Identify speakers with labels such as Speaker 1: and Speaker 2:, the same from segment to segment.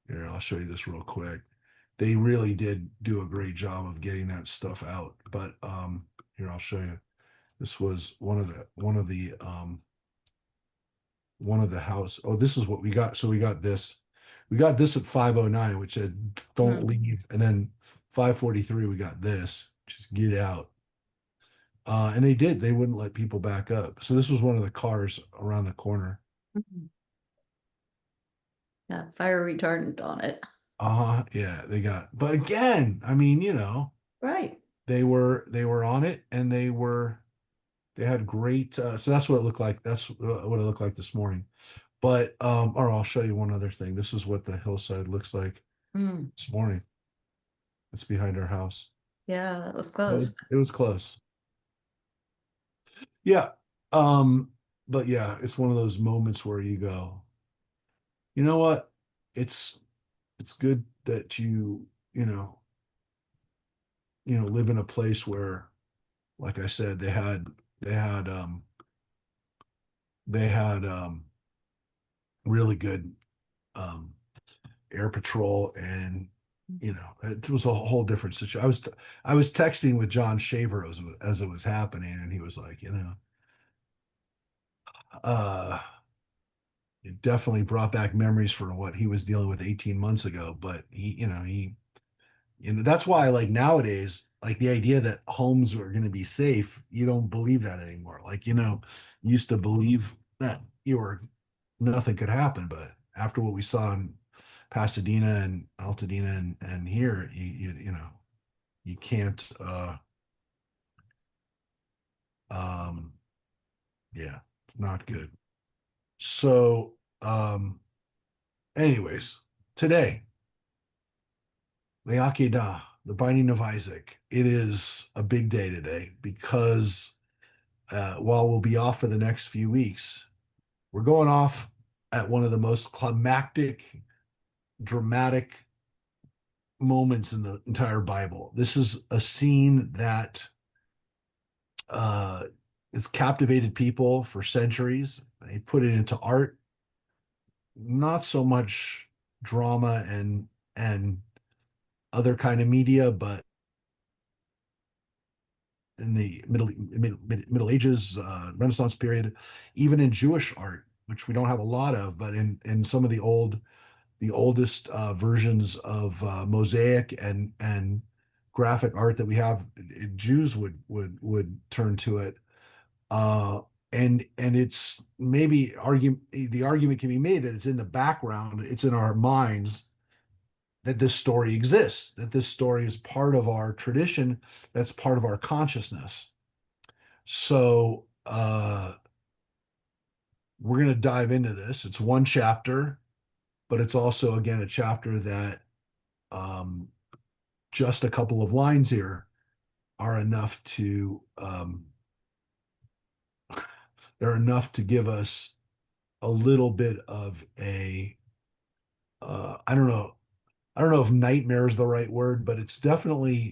Speaker 1: Here, I'll show you this real quick. They really did do a great job of getting that stuff out. But here, I'll show you. This was one of the house. Oh, this is what we got. So we got this. We got this at 509, which said don't
Speaker 2: Mm.
Speaker 1: leave. And then 543, we got this, just get out. And they did. They wouldn't let people back up. So this was one of the cars around the corner.
Speaker 2: Mhm. Yeah, fire retardant on it.
Speaker 1: Yeah, they got. But again, I mean,
Speaker 2: Right.
Speaker 1: they were on it, and they had great. So that's what it looked like. That's what it looked like this morning. But or I'll show you one other thing. This is what the hillside looks like
Speaker 2: Mm.
Speaker 1: this morning. It's behind our house.
Speaker 2: Yeah, that was
Speaker 1: It was,
Speaker 2: close.
Speaker 1: it was close. Yeah. But yeah, it's one of those moments where you go, you know what? It's it's good that live in a place where, like I said, they had they had really good um air patrol, and it was a whole different situation. I was texting with John Shaver as it was happening, and he was like, uh it definitely brought back memories for what he was dealing with 18 months ago. But that's why, like, nowadays, like, the idea that homes are going to be safe, you don't believe that anymore. Like, you used to believe that nothing could happen, but after what we saw in Pasadena and Altadena and here, you can't. Um, yeah, it's not good. So, anyways, today, the Akedah, the binding of Isaac, it is a big day today because while we'll be off for the next few weeks, we're going off at one of the most climactic, dramatic moments in the entire Bible. This is a scene that uh, has captivated people for centuries. They put it into art, not so much drama and other kind of media, but in the Middle Ages, Renaissance period, even in Jewish art, which we don't have a lot of, but in some of the oldest versions of mosaic and graphic art that we have, Jews would turn to it. Uh, and it's maybe the argument can be made that it's in the background, it's in our minds, that this story exists, that this story is part of our tradition, that's part of our consciousness. So we're going to dive into this. It's one chapter, but it's also, again, a chapter that um, just a couple of lines here are enough to they're enough to give us a little bit of a I don't know if nightmare is the right word, but it's definitely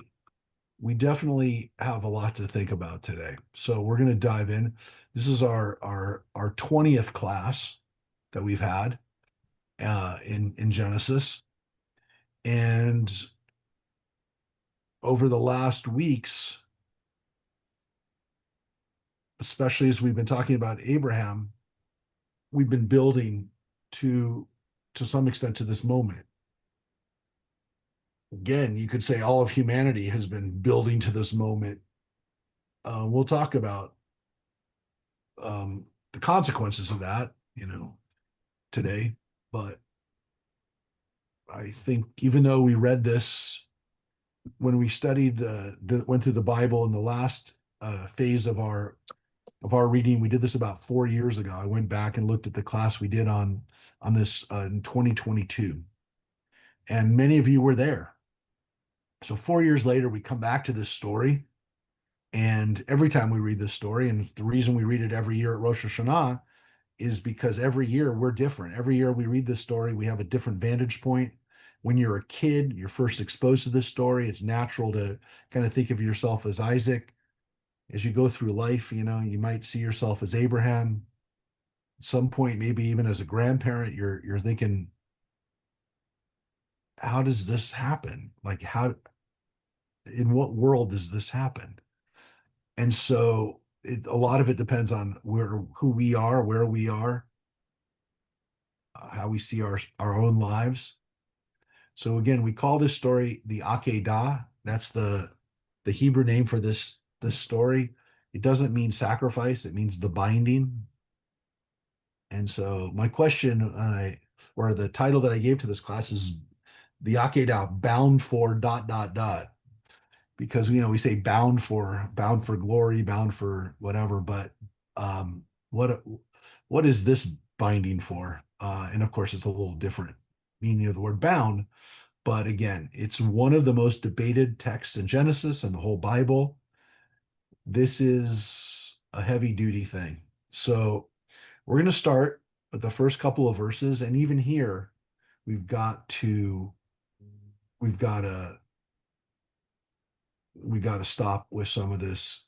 Speaker 1: we definitely have a lot to think about today. So we're going to dive in. This is our 20th class that we've had in Genesis, and over the last weeks, especially as we've been talking about Abraham, we've been building to to some extent to this moment. Again, you could say all of humanity has been building to this moment. We'll talk about the consequences of that, today. But I think even though we read this when we studied, went through the Bible in the last phase of our reading, we did this about 4 years ago. I went back and looked at the class we did on this in 2022, and many of you were there. So 4 years later, we come back to this story, and every time we read this story, and the reason we read it every year at Rosh Hashanah is because every year we're different. Every year we read this story, we have a different vantage point. When you're a kid, you're first exposed to this story. It's natural to kind of think of yourself as Isaac. As you go through life, you might see yourself as Abraham. At some point, maybe even as a grandparent, you're thinking, how does this happen? Like, in what world does this happen? And so a lot of it depends on who we are, where we are, how we see our own lives. So again, we call this story the Akedah. That's the Hebrew name for this story. It doesn't mean sacrifice, it means the binding. And so my question, or the title that I gave to this class, is the Akedah, bound for dot dot dot. Because we say bound for glory, bound for whatever, but um, what what is this binding for? And of course, it's a little different meaning of the word bound. But again, it's one of the most debated texts in Genesis and the whole Bible. This is a heavy duty thing. So we're going to start with the first couple of verses. And even here, we've got to, we've got to, we got to stop with some of this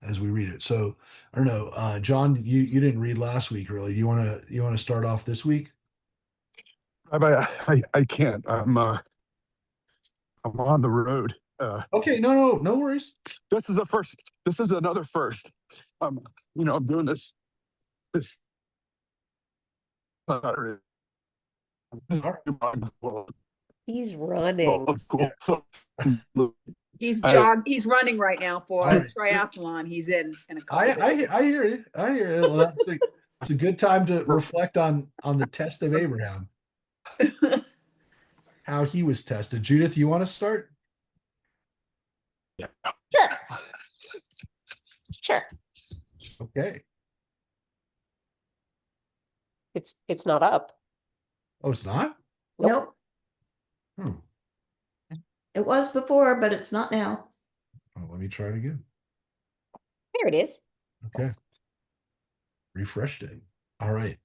Speaker 1: as we read it. So I don't know, John, you didn't read last week, really. You want to start off this week?
Speaker 3: I can't. I'm on the road.
Speaker 1: Okay, no worries.
Speaker 3: This is a first. This is another first. Um, I'm doing this. Saturday.
Speaker 4: He's running.
Speaker 3: That's cool. So,
Speaker 5: He's running right now for a triathlon. He's in a couple days.
Speaker 1: I hear you. I hear you. Well, it's a good time to reflect on the test of Abraham, how he was tested. Judith, you want to start?
Speaker 4: Sure. Sure.
Speaker 1: Okay.
Speaker 4: It's not up.
Speaker 1: Oh, it's not?
Speaker 2: Nope.
Speaker 1: Hmm.
Speaker 2: It was before, but it's not now.
Speaker 1: Oh, let me try it again.
Speaker 4: There it is.
Speaker 1: Okay. Refreshed it. All right.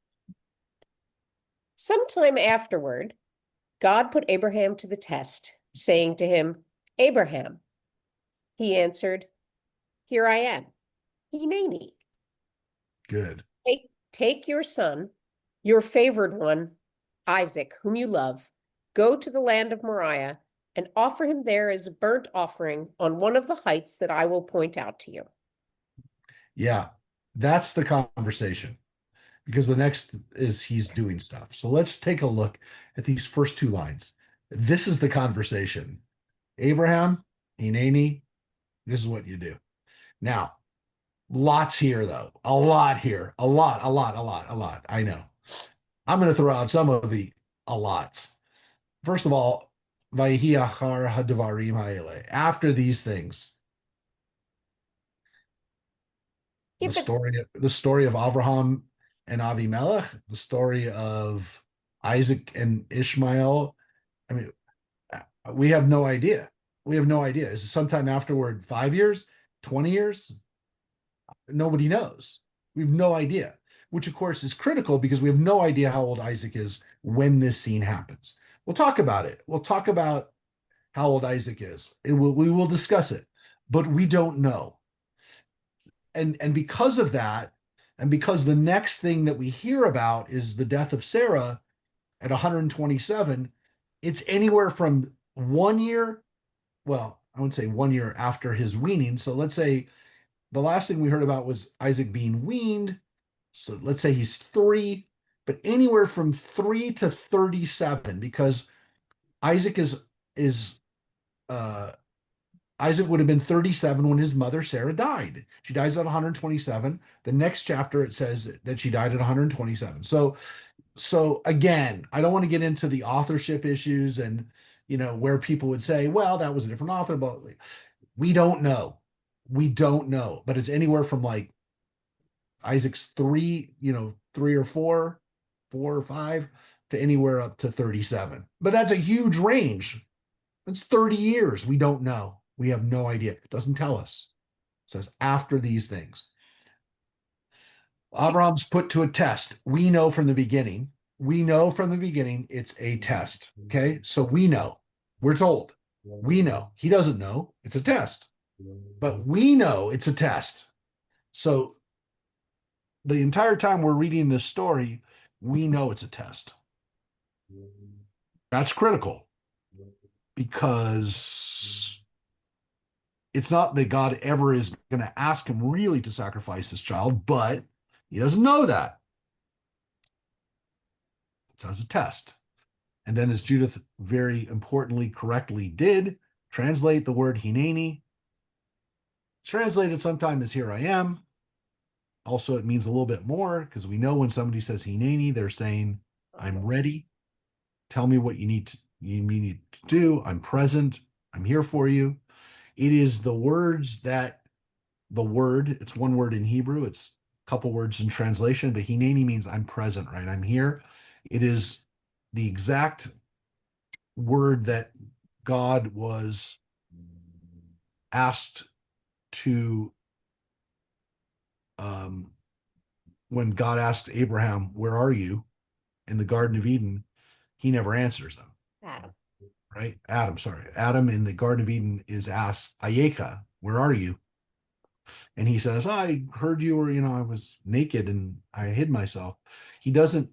Speaker 4: Sometime afterward, God put Abraham to the test, saying to him, Abraham. He answered, Here I am. Hineni.
Speaker 1: Good.
Speaker 4: Take your son, your favored one, Isaac, whom you love, go to the land of Moriah and offer him there as a burnt offering on one of the heights that I will point out to you.
Speaker 1: Yeah, that's the conversation, because the next is he's doing stuff. So let's take a look at these first two lines. This is the conversation. Abraham, Hineni, this is what you do. Now, lots here, though. A lot here. A lot. I know. I'm going to throw out some of the a lots. First of all, Vayhi achar hadvarim ha'ele. After these things,
Speaker 4: Yeah,
Speaker 1: the story of Avraham and Avimelech, the story of Isaac and Ishmael. I mean, we have no idea. We have no idea. Is it sometime afterward, 5 years, 20 years? Nobody knows. We have no idea, which of course is critical because we have no idea how old Isaac is when this scene happens. We'll talk about it. We'll talk about how old Isaac is. We will discuss it, but we don't know. And because of that, and because the next thing that we hear about is the death of Sarah at 127, it's anywhere from 1 year. Well, I would say 1 year after his weaning. So let's say the last thing we heard about was Isaac being weaned. So let's say he's 3, but anywhere from 3 to 37, because Isaac is Isaac would have been 37 when his mother Sarah died. She dies at 127. The next chapter it says that she died at 127. So again, I don't want to get into the authorship issues and where people would say, well, that was a different author, but we don't know. We don't know, but it's anywhere from like Isaac's 3, 3 or 4, 4 or 5 to anywhere up to 37. But that's a huge range. That's 30 years. We don't know. We have no idea. It doesn't tell us. It says after these things. Avram's put to a test. We know from the beginning. It's a test. Okay. So we know. We're told. We know. He doesn't know. It's a test. But we know it's a test. So the entire time we're reading this story, we know it's a test. That's critical because it's not that God ever is going to ask him really to sacrifice his child, but he doesn't know that. It's as a test. And then, as Judith very importantly, correctly did, translate the word hineni. It's translated sometimes as here I am. Also, it means a little bit more because we know when somebody says hineni, they're saying, I'm ready. Tell me what you need to do. I'm present. I'm here for you. It is the words that it's one word in Hebrew. It's a couple words in translation, but hineni means I'm present, right? I'm here. It is the exact word that God was asked to, when God asked Abraham, where are you? In the Garden of Eden, he never answers them.
Speaker 4: Adam.
Speaker 1: Right? Adam in the Garden of Eden is asked, Ayeka, where are you? And he says, I heard you were, I was naked and I hid myself. He doesn't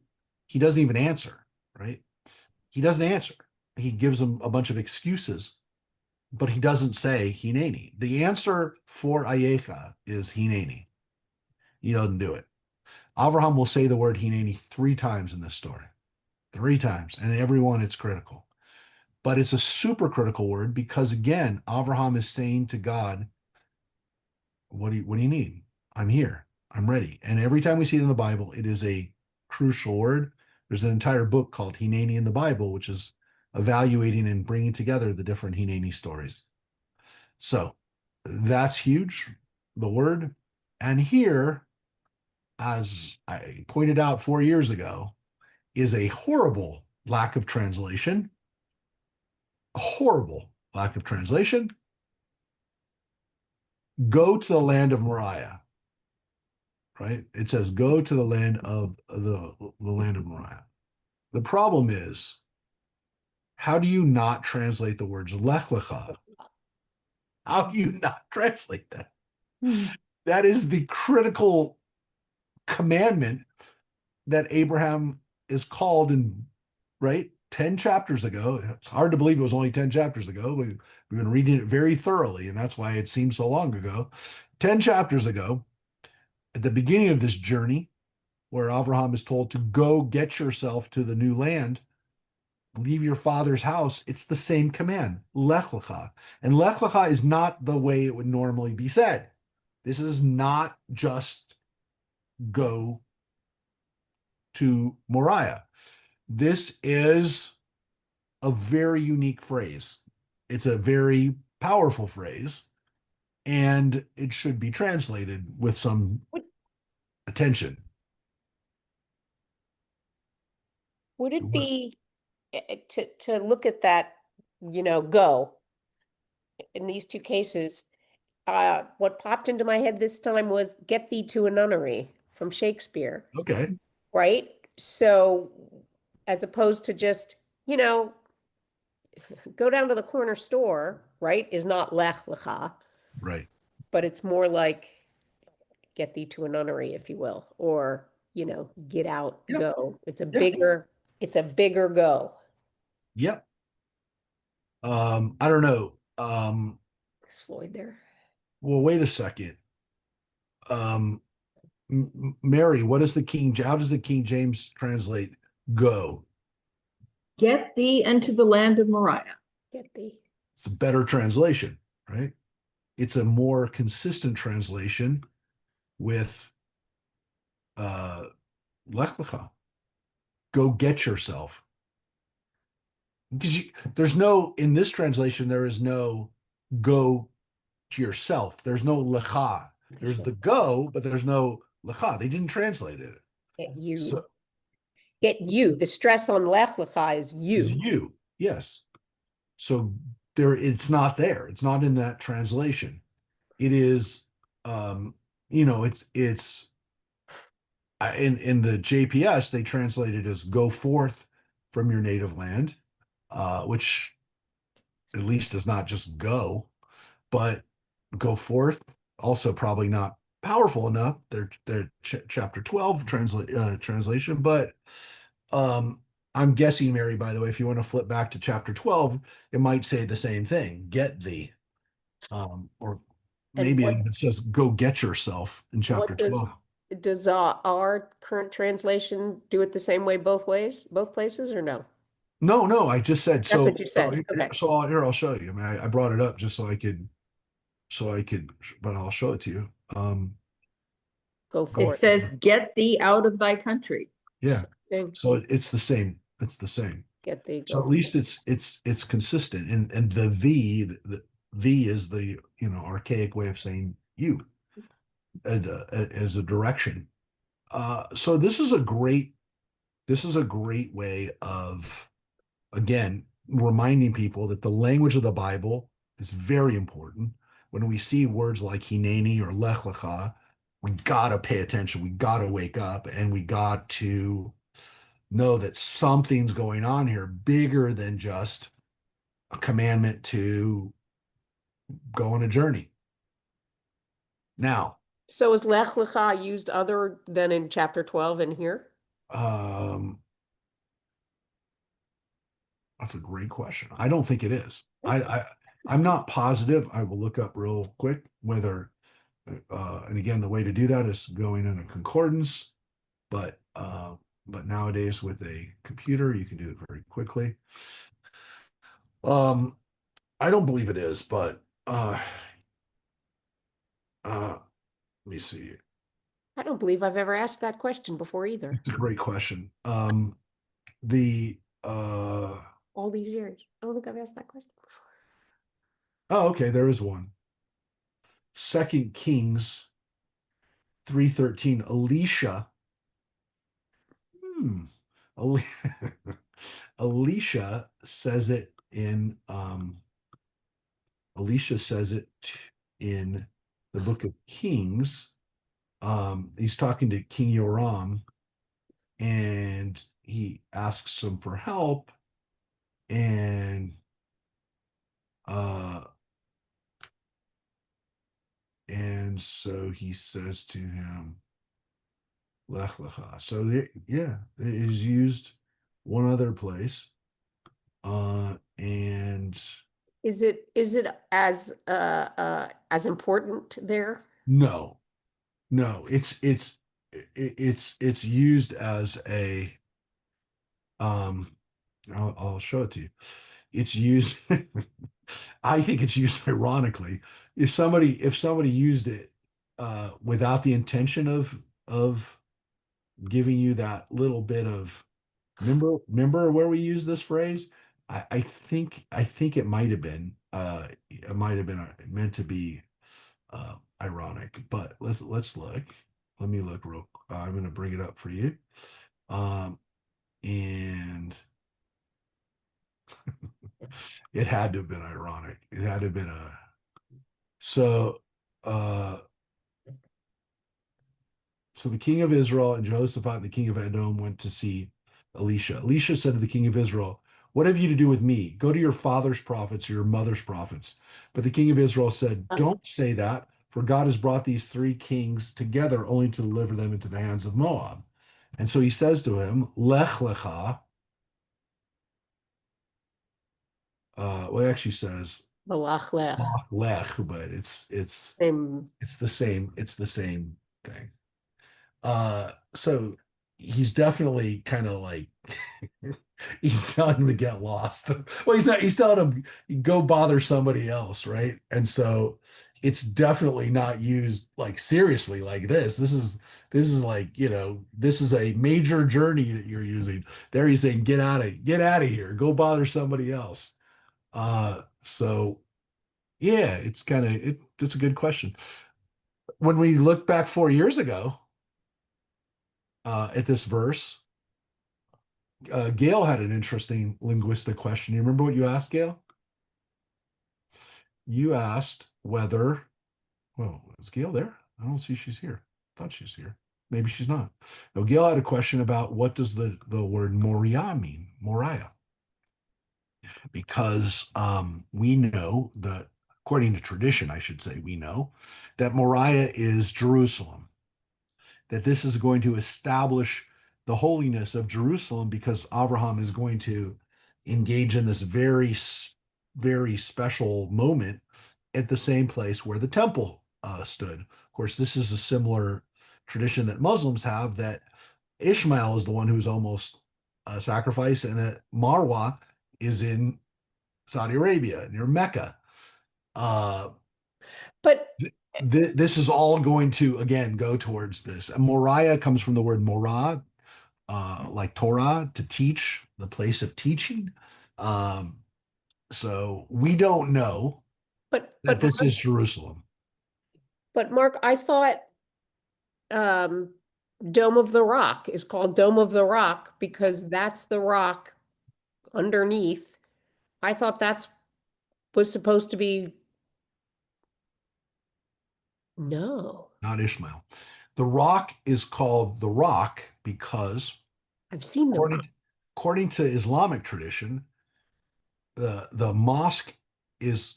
Speaker 1: even answer, right? He doesn't answer. He gives them a bunch of excuses, but he doesn't say hineni. The answer for Ayeka is hineni. He doesn't do it. Avraham will say the word hineni 3 times in this story. 3 times. And every one it's critical. But it's a super critical word because, again, Avraham is saying to God, what do you need? I'm here. I'm ready. And every time we see it in the Bible, it is a crucial word. There's an entire book called Hineni in the Bible, which is evaluating and bringing together the different Hineni stories. So that's huge, the word. And here, as I pointed out 4 years ago, is a horrible lack of translation. A horrible lack of translation. Go to the land of Moriah. Right? It says, go to the land of the land of Moriah. The problem is, how do you not translate the words Lech Lecha? How do you not translate that? That is the critical commandment that Abraham is called in, right? 10 chapters ago. It's hard to believe it was only 10 chapters ago. We've been reading it very thoroughly, and that's why it seems so long ago. 10 chapters ago, at the beginning of this journey, where Abraham is told to go get yourself to the new land, leave your father's house, it's the same command, Lech Lecha. And Lech Lecha is not the way it would normally be said. This is not just go to Moriah. This is a very unique phrase. It's a very powerful phrase, and it should be translated with some attention.
Speaker 4: Would it be to look at that, go in these 2 cases? What popped into my head this time was "Get thee to a nunnery" from Shakespeare,
Speaker 1: Okay.
Speaker 4: right? So, as opposed to just, go down to the corner store, right? Is not Lech Lecha,
Speaker 1: Right.
Speaker 4: but it's more like "Get thee to a nunnery," if you will, or get out,
Speaker 1: Yep.
Speaker 4: go. It's a
Speaker 1: Yep.
Speaker 4: bigger go.
Speaker 1: Yep. I don't know.
Speaker 4: Is Floyd there?
Speaker 1: Well, wait a second. Mary, how does the King James translate go?
Speaker 5: Get thee into the land of Moriah.
Speaker 4: Get thee.
Speaker 1: It's a better translation, right? It's a more consistent translation with Lech Lecha. Go get yourself. Because in this translation, there is no go to yourself. There's no lecha. There's the go, but there's no lecha. They didn't translate it.
Speaker 4: Get you.
Speaker 1: So
Speaker 4: Get you. The stress on Lech Lecha is
Speaker 1: is
Speaker 4: you.
Speaker 1: you. Yes. So it's not there. It's not in that translation. It is, it's in the JPS, they translate it as go forth from your native land, which at least is not just go, but go forth. Also, probably not powerful enough. They're chapter 12 translation, but I'm guessing, Mary, by the way, if you want to flip back to chapter 12, it might say the same thing, get thee. Or
Speaker 4: And
Speaker 1: maybe
Speaker 4: what,
Speaker 1: it says go get yourself in chapter
Speaker 4: what
Speaker 1: 12.
Speaker 4: does our current translation do it the same way both ways, both places, or no?
Speaker 1: No, no, I just said
Speaker 4: That's
Speaker 1: so.
Speaker 4: what you said. Okay.
Speaker 1: So I'll show you. I mean, I brought it up just so I could, but I'll show it to you.
Speaker 4: Go for
Speaker 5: It
Speaker 4: it.
Speaker 5: says, get thee out of thy country.
Speaker 1: Yeah.
Speaker 4: Thing.
Speaker 1: So it's the same. It's the same.
Speaker 4: Get the
Speaker 1: So
Speaker 4: go.
Speaker 1: at least it's consistent. And the the is the archaic way of saying you as a direction. So this is a great way of, again, reminding people that the language of the Bible is very important. When we see words like Hineni or Lech Lecha, we gotta pay attention. We gotta wake up, and we got to know that something's going on here bigger than just a commandment to go on a journey. Now,
Speaker 4: So is Lech Lecha used other than in chapter 12 in here?
Speaker 1: That's a great question. I don't think it is. I'm not positive. I will look up real quick whether and again, the way to do that is going in a concordance, but nowadays with a computer, you can do it very quickly. I don't believe it is, but let me see.
Speaker 4: I don't believe I've ever asked that question before either.
Speaker 1: It's a great question. The
Speaker 4: All these years. I don't think I've asked that question before.
Speaker 1: oh, okay, there is one. 2 Kings 3:13. Elisha. Ali- Elisha says it in Elisha says it in the book of Kings. He's talking to King Yoram, and he asks him for help, and so he says to him, Lech Lecha. So yeah, it is used one other place. And
Speaker 4: Is it as important there?
Speaker 1: no, it's used as a I'll show it to you. It's used I think it's used ironically. If somebody used it without the intention of giving you that little bit of remember where we use this phrase? I think it might have been meant to be ironic, but let's look. Let me look real. I'm going to bring it up for you, and it had to have been ironic. It had to have been a so. So the king of Israel and Jehoshaphat, the king of Edom, went to see Elisha. Elisha said to the king of Israel, "What have you to do with me? Go to your father's prophets or your mother's prophets." But the king of Israel said, "Don't say that, for God has brought these 3 kings together only to deliver them into the hands of Moab." And so he says to him, Lech Lecha. Well, it actually says
Speaker 4: Malach Lech.
Speaker 1: Lech, but
Speaker 4: Same.
Speaker 1: it's the same thing. So he's definitely kind of like he's telling him to get lost. Well, he's telling him go bother somebody else, right? And so it's definitely not used like seriously like this. This is like, this is a major journey that you're using. There he's saying, get out of here, go bother somebody else. So yeah, it's a good question. When we look back 4 years ago, at this verse, Gail had an interesting linguistic question. You remember what you asked, Gail? You asked whether, well, is Gail there? I don't see she's here. Thought she's here. Maybe she's not. No, Gail had a question about what does the word Moriah mean? Moriah. Because we know that, according to tradition, I should say, we know that Moriah is Jerusalem, that this is going to establish the holiness of Jerusalem because Abraham is going to engage in this very special moment at the same place where the temple stood. Of course, this is a similar tradition that Muslims have, that Ishmael is the one who's almost sacrificed, and that Marwa is in Saudi Arabia near Mecca.
Speaker 4: But
Speaker 1: This is all going to again go towards this. And Moriah comes from the word morah, like Torah, to teach, the place of teaching. Um, so we don't know
Speaker 4: but
Speaker 1: that this is Jerusalem.
Speaker 4: Mark, I thought Dome of the Rock is called Dome of the Rock because that's the rock underneath. I thought was supposed to be no.
Speaker 1: Not Ishmael. The rock is called the rock because
Speaker 4: I've seen the rock.
Speaker 1: according to Islamic tradition, the mosque is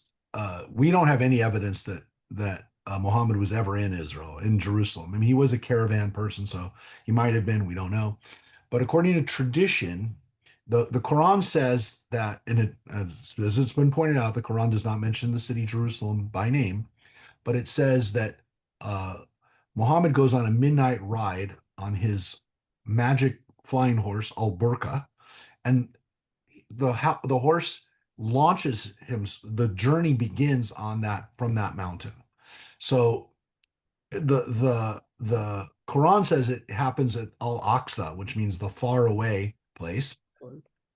Speaker 1: we don't have any evidence that Muhammad was ever in Israel, in Jerusalem. I mean, he was a caravan person, so he might have been, we don't know. But according to tradition, the Quran says that, and as it's been pointed out, the Quran does not mention the city Jerusalem by name, but it says that Muhammad goes on a midnight ride on his magic flying horse, Al Burqa, and the horse launches him. The journey begins from that mountain. So the Quran says it happens at Al Aqsa, which means the far away place,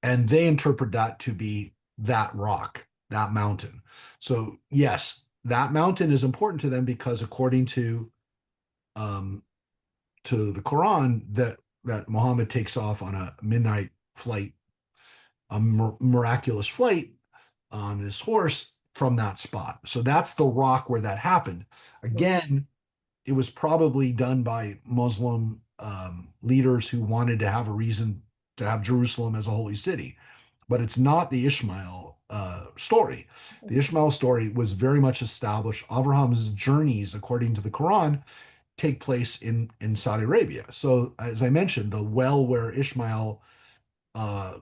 Speaker 1: and they interpret that to be that rock, that mountain. So yes, that mountain is important to them because according to the Quran, that Muhammad takes off on a midnight flight, a miraculous flight on his horse from that spot. So that's the rock where that happened. Again, it was probably done by Muslim leaders who wanted to have a reason to have Jerusalem as a holy city, but it's not the Ishmael story. The Ishmael story was very much established. Abraham's journeys, according to the Quran, take place in Saudi Arabia. So, as I mentioned, the well where Ishmael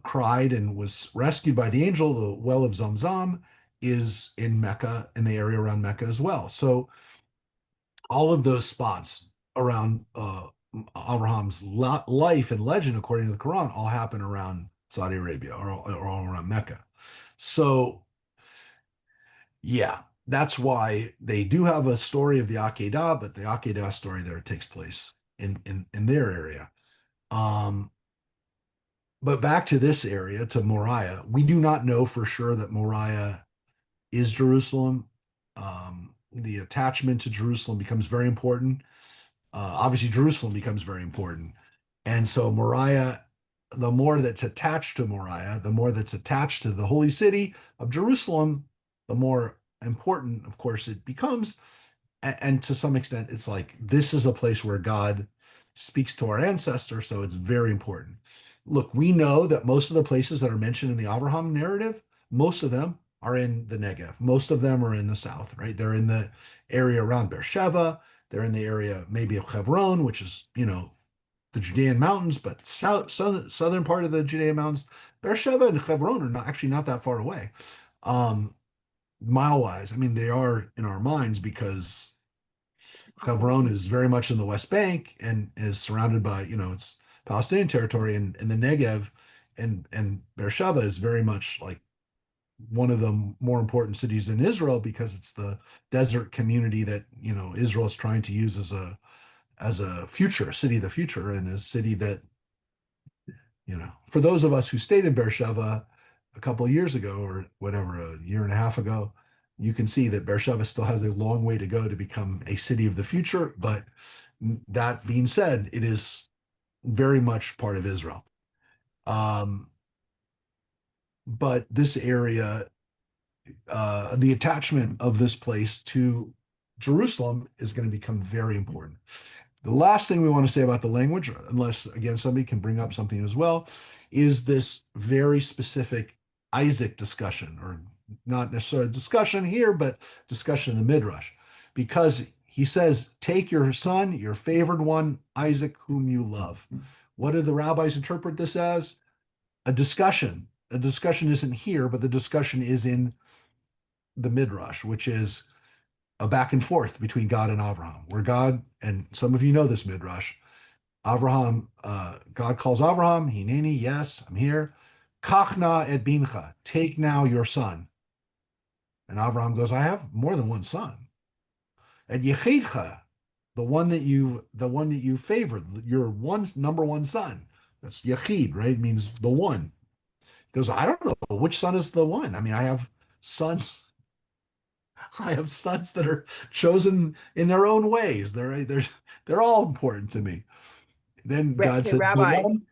Speaker 1: cried and was rescued by the angel, the well of Zamzam, is in Mecca, in the area around Mecca as well. So, all of those spots around Abraham's life and legend, according to the Quran, all happen around Saudi Arabia or all around Mecca. So, yeah, that's why they do have a story of the Akedah, but the Akedah story there takes place in their area. But back to this area, to Moriah, we do not know for sure that Moriah is Jerusalem. The attachment to Jerusalem becomes very important. Obviously, Jerusalem becomes very important. And so Moriah, the more that's attached to Moriah, the more that's attached to the holy city of Jerusalem, the more important, of course, it becomes. And to some extent, it's like this is a place where God speaks to our ancestors, so it's very important. Look, we know that most of the places that are mentioned in the Abraham narrative, most of them are in the Negev. Most of them are in the south, right? They're in the area around Beersheba. They're in the area maybe of Hebron, which is, the Judean mountains, but southern part of the Judean mountains. Beersheba and Hebron are not that far away. Mile-wise, I mean, they are in our minds because Hebron is very much in the West Bank and is surrounded by, it's Palestinian territory, and the Negev and Beersheba is very much like one of the more important cities in Israel because it's the desert community that, Israel is trying to use as a future, a city of the future, and a city that, for those of us who stayed in Beersheba a couple of years ago or whatever, a year and a half ago, you can see that Beersheba still has a long way to go to become a city of the future. But that being said, it is very much part of Israel. But this area, the attachment of this place to Jerusalem is going to become very important. The last thing we want to say about the language, unless again somebody can bring up something as well, is this very specific Isaac discussion, or not necessarily discussion here, but discussion in the Midrash, because he says, take your son, your favored one, Isaac, whom you love. What do the rabbis interpret this as? A discussion. A discussion isn't here, but the discussion is in the Midrash, which is a back and forth between God and Abraham, where God, and some of you know this Midrash, Abraham, God calls Abraham, Hineni, yes, I'm here. Kachna et bincha, take now your son. And Abraham goes, I have more than one son. And Yechidcha, the one that you favored, your number one son. That's Yechid, right? It means the one. He goes, I don't know which son is the one. I mean, sons. I have sons that are chosen in their own ways. They're all important to me. Then God
Speaker 5: Hey,
Speaker 1: says, the
Speaker 5: Rabbi,
Speaker 1: one,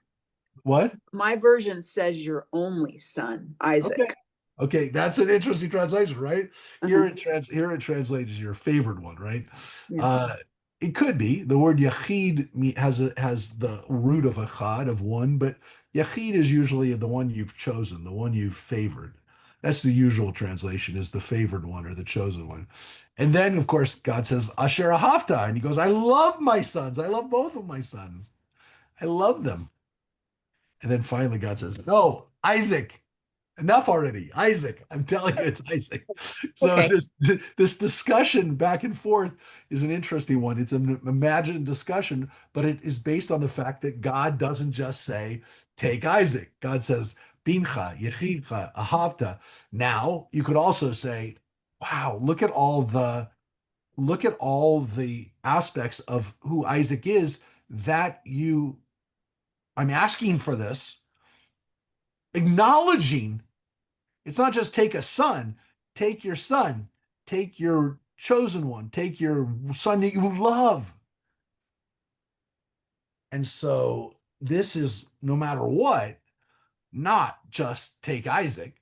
Speaker 1: what?
Speaker 5: my version says your only son,
Speaker 1: Okay.
Speaker 5: Isaac.
Speaker 1: Okay, that's an interesting translation, right?
Speaker 5: Uh-huh.
Speaker 1: Here it translates as your favored one, right?
Speaker 5: Yeah.
Speaker 1: It could be the word yachid has the root of achad of one, but yachid is usually the one you've chosen, the one you've favored. That's the usual translation, is the favored one or the chosen one. And then, of course, God says Asher Ahavta, and he goes, I love my sons. I love both of my sons. I love them. And then finally, God says, no, Isaac. Enough already, Isaac. I'm telling you, it's Isaac. So
Speaker 4: Okay.
Speaker 1: this discussion back and forth is an interesting one. It's an imagined discussion, but it is based on the fact that God doesn't just say, take Isaac. God says, Bincha, Yechidcha, Ahavta. Now you could also say, wow, look at all the aspects of who Isaac is that I'm asking for this, acknowledging it's not just take a son, take your son, take your chosen one, take your son that you love. And so this is, no matter what, not just take Isaac,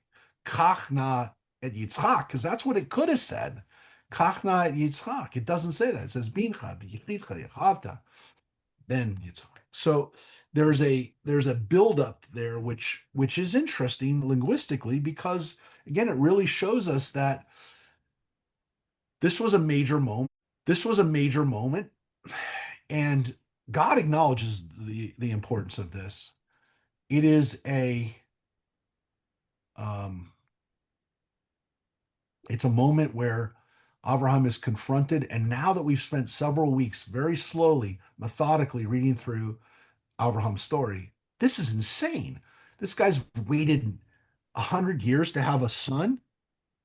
Speaker 1: Kachna et Yitzchak, because that's what it could have said. Kachna et Yitzchak. It doesn't say that. It says Bincha, Yichidcha, Yechavta. Then Yitzchak. So there's a buildup there, which is interesting linguistically, because again, it really shows us that this was a major moment. This was a major moment, and God acknowledges the importance of this. It is um, it's a moment where Abraham is confronted, and now that we've spent several weeks very slowly, methodically reading through Abraham's story, this is insane. This guy's waited 100 years to have a son,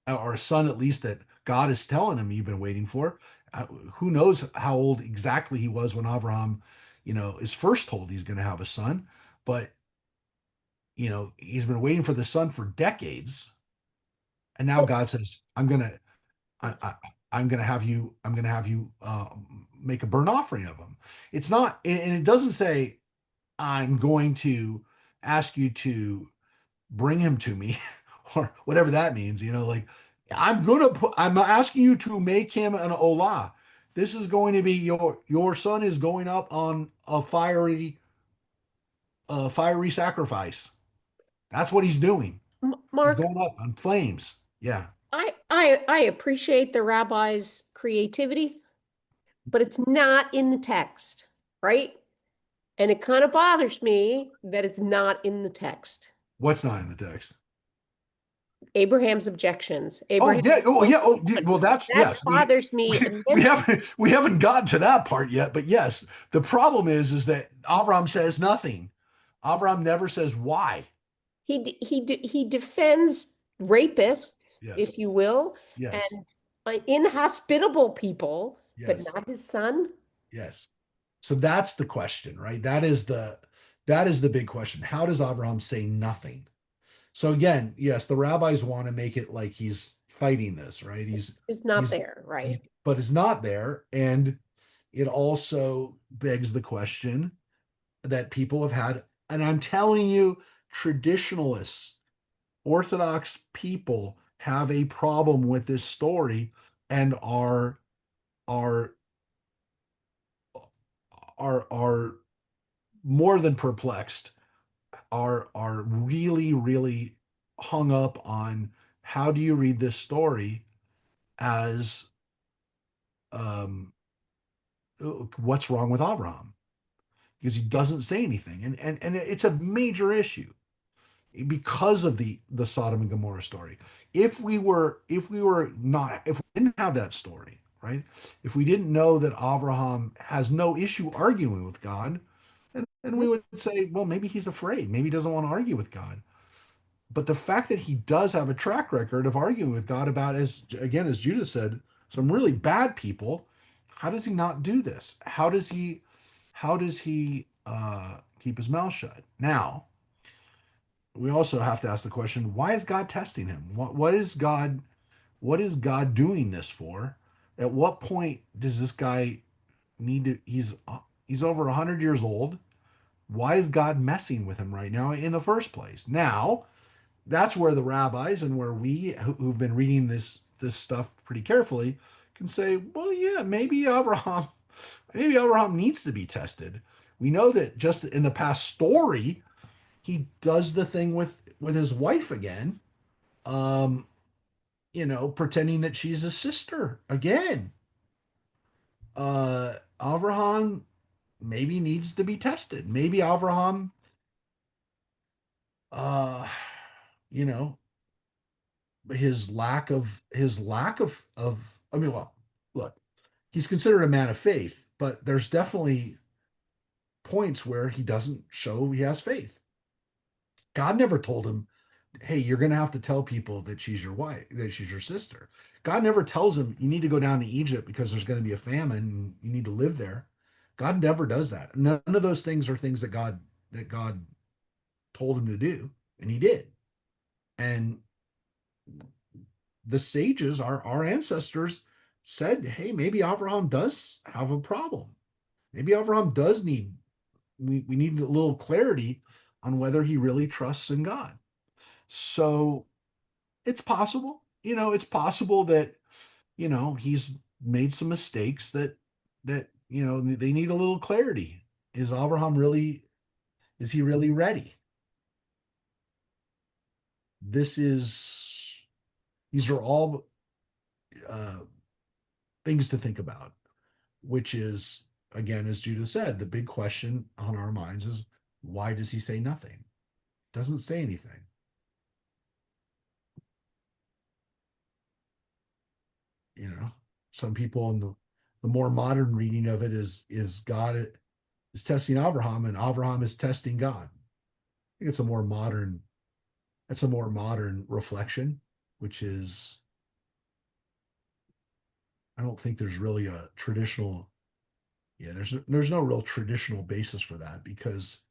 Speaker 1: or a son at least that God is telling him you've been waiting for. Who knows how old exactly he was when Abraham, is first told he's going to have a son, but he's been waiting for the son for decades, and now God says, I'm gonna have you make a burnt offering of him. It's not, and it doesn't say I'm going to ask you to bring him to me or whatever that means, like I'm asking you to make him an olah. This is going to be your son is going up on a fiery sacrifice. That's what he's doing. He's
Speaker 4: Mark,
Speaker 1: going up on flames. Yeah.
Speaker 4: I appreciate the rabbi's creativity, but it's not in the text, right? And it kind of bothers me that it's not in the text.
Speaker 1: What's not in the text?
Speaker 4: Abraham's objections.
Speaker 1: Oh yeah. Oh yeah. Oh well, that's
Speaker 4: That
Speaker 1: yes.
Speaker 4: bothers me
Speaker 1: We
Speaker 4: immensely.
Speaker 1: haven't gotten to that part yet, but yes, the problem is that Avram says nothing. Avram never says why.
Speaker 4: He defends rapists,
Speaker 1: Yes.
Speaker 4: if you will,
Speaker 1: Yes.
Speaker 4: and inhospitable people, but
Speaker 1: Yes.
Speaker 4: not his son.
Speaker 1: Yes. So that's the question, right? That is the big question. How does Abraham say nothing? So again, yes, the rabbis want to make it like he's fighting this, right?
Speaker 4: It's not
Speaker 1: He's
Speaker 4: there, right?
Speaker 1: but it's not there, and it also begs the question that people have had, and I'm telling you, traditionalists, Orthodox people have a problem with this story and are are more than perplexed, are really, really hung up on how do you read this story as what's wrong with Abraham? because he doesn't say anything. And it's a major issue because of the Sodom and Gomorrah story. If we didn't have that story, right? If we didn't know that Abraham has no issue arguing with God, then we would say, well, maybe he's afraid. Maybe he doesn't want to argue with God. But the fact that he does have a track record of arguing with God about, as Judah said, some really bad people, how does he not do this? How does he keep his mouth shut? Now, we also have to ask the question, why is God testing him? What is God doing this for? At what point does this guy need to he's over 100 years old? Why is God messing with him right now in the first place? Now, that's where the rabbis and where we who've been reading this stuff pretty carefully can say, well, yeah, maybe Abraham needs to be tested. We know that just in the past story, he does the thing with his wife again, um, pretending that she's a sister again. Abraham maybe needs to be tested. Maybe Abraham, uh, you know, his lack of I mean, well, look, he's considered a man of faith, but there's definitely points where he doesn't show he has faith. God never told him, hey, you're going to have to tell people that she's your wife, that she's your sister. God never tells him you need to go down to Egypt because there's going to be a famine and you need to live there. God never does that. None of those things are things that God told him to do, and he did. And the sages, our ancestors, said, hey, maybe Abraham does have a problem. Maybe Abraham does need we need a little clarity on whether he really trusts in God. So it's possible, it's possible that, he's made some mistakes that they need a little clarity. Is he really ready? These are all uh, things to think about, which is, again, as Judah said, the big question on our minds is, why does he say nothing? Doesn't say anything. Some people in the more modern reading of it is God is testing Abraham and Abraham is testing God. I think that's a more modern reflection, which is, I don't think there's really a traditional, there's no real traditional basis for that, because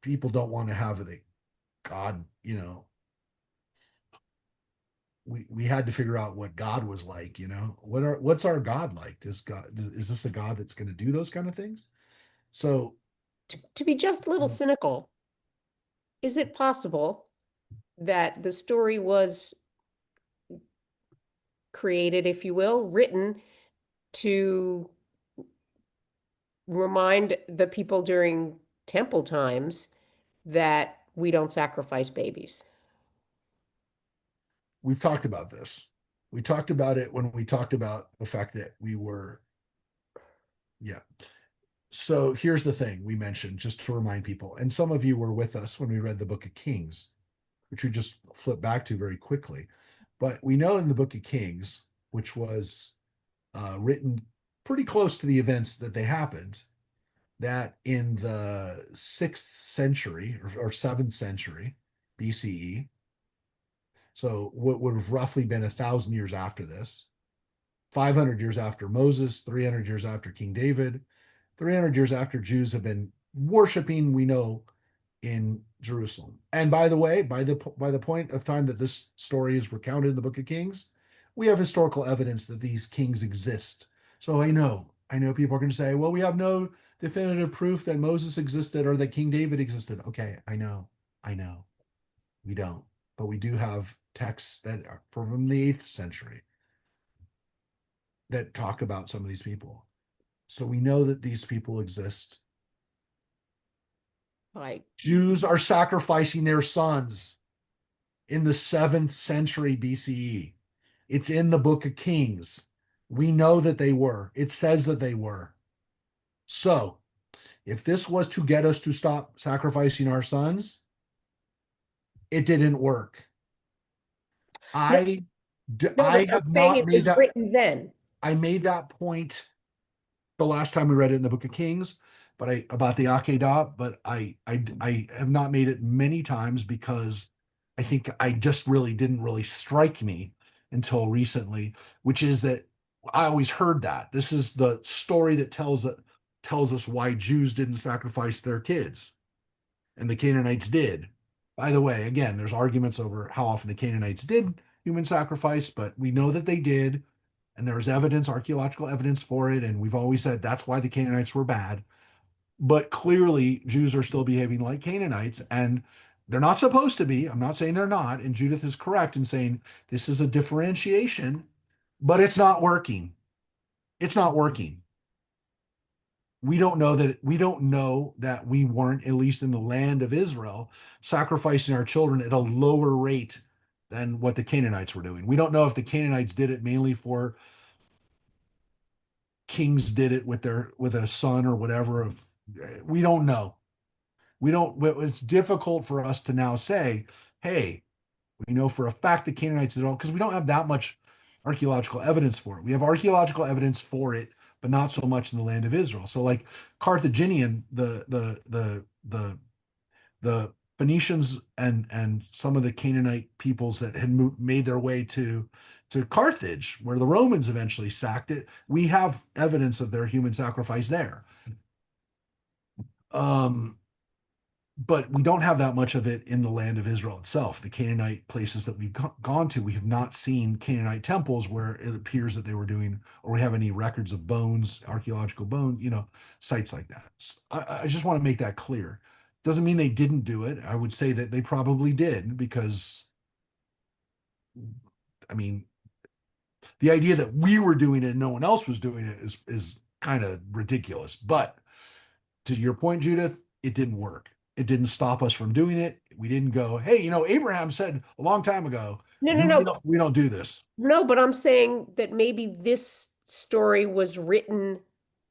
Speaker 1: people don't want to have the God, we had to figure out what God was like, what's our God like? Is this a God that's going to do those kind of things? So
Speaker 4: To be just a little
Speaker 1: Mm.
Speaker 4: cynical, is it possible that the story was created, if you will, written to remind the people during temple times that we don't sacrifice babies?
Speaker 1: we've talked about this. We talked about it when we talked about the fact that yeah. So here's the thing we mentioned, just to remind people, and some of you were with us when we read the book of Kings, which we just flip back to very quickly. But we know in the book of Kings, which was written pretty close to the events that they happened, that in the 6th century or 7th century BCE, so what would have roughly been 1,000 years after this, 500 years after Moses, 300 years after King David, 300 years after Jews have been worshiping, we know, in Jerusalem. And by the way, by the point of time that this story is recounted in the book of Kings, we have historical evidence that these kings exist. So I know people are going to say, well, we have no definitive proof that Moses existed or that King David existed. Okay, I know. We don't. But we do have texts that are from the 8th century that talk about some of these people. So we know that these people exist.
Speaker 4: Right.
Speaker 1: Jews are sacrificing their sons in the 7th century BCE. It's in the book of Kings. We know that they were. It says that they were. So if this was to get us to stop sacrificing our sons, it didn't work. I
Speaker 4: No, but
Speaker 1: I
Speaker 4: I'm
Speaker 1: have
Speaker 4: saying
Speaker 1: not
Speaker 4: it
Speaker 1: made
Speaker 4: was
Speaker 1: that.
Speaker 4: written then.
Speaker 1: I made that point the last time we read it in the Book of Kings, but I about the Akedah, but I have not made it many times because I think I just really didn't really strike me until recently, which is that I always heard that. This is the story that tells us why Jews didn't sacrifice their kids and the Canaanites did. By the way, again, there's arguments over how often the Canaanites did human sacrifice, but we know that they did, and there's evidence, archaeological evidence for it, and we've always said that's why the Canaanites were bad. But clearly, Jews are still behaving like Canaanites, and they're not supposed to be. I'm not saying they're not, and Judith is correct in saying this is a differentiation, but it's not working. It's not working. We don't know that we weren't, at least in the land of Israel, sacrificing our children at a lower rate than what the Canaanites were doing. We don't know if the Canaanites did it mainly for kings did it with a son or whatever. Of we don't know. We don't. It's difficult for us to now say, hey, we know for a fact the Canaanites did it all because we don't have that much archaeological evidence for it. We have archaeological evidence for it, but not so much in the land of Israel. So, like Carthaginian, the Phoenicians and some of the Canaanite peoples that had made their way to Carthage, where the Romans eventually sacked it. We have evidence of their human sacrifice there. But we don't have that much of it in the land of Israel itself. The Canaanite places that we've gone to, we have not seen Canaanite temples where it appears that they were doing, or we have any records of bones, archaeological bone, sites like that. I just want to make that clear. Doesn't mean they didn't do it. I would say that they probably did because, I mean, the idea that we were doing it and no one else was doing it is kind of ridiculous. But to your point, Judith, it didn't work. It didn't stop us from doing it. We didn't go, hey, Abraham said a long time ago,
Speaker 4: No.
Speaker 1: we don't do this.
Speaker 4: No, but I'm saying that maybe this story was written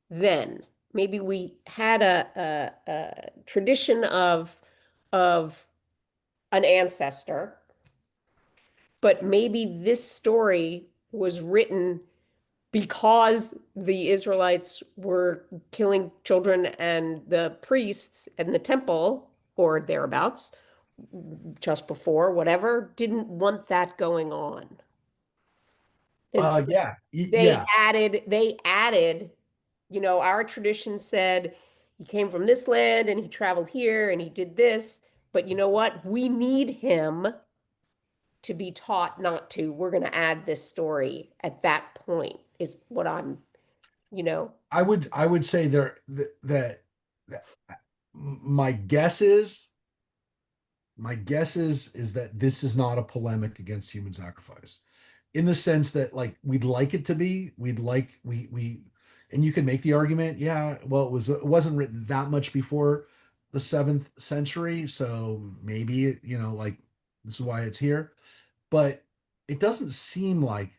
Speaker 4: then. Maybe we had a tradition of an ancestor, but maybe this story was written because the Israelites were killing children and the priests in the temple or thereabouts just before, whatever, didn't want that going on. And so
Speaker 1: Yeah,
Speaker 4: they added, our tradition said he came from this land and he traveled here and he did this, but you know what? We need him to be taught not to. We're going to add this story at that point, is what I'm,
Speaker 1: I would say that my guess is that this is not a polemic against human sacrifice, in the sense that like we'd like it to be. We'd like we and you can make the argument, yeah, well, it wasn't written that much before the 7th century, so maybe like this is why it's here. But it doesn't seem like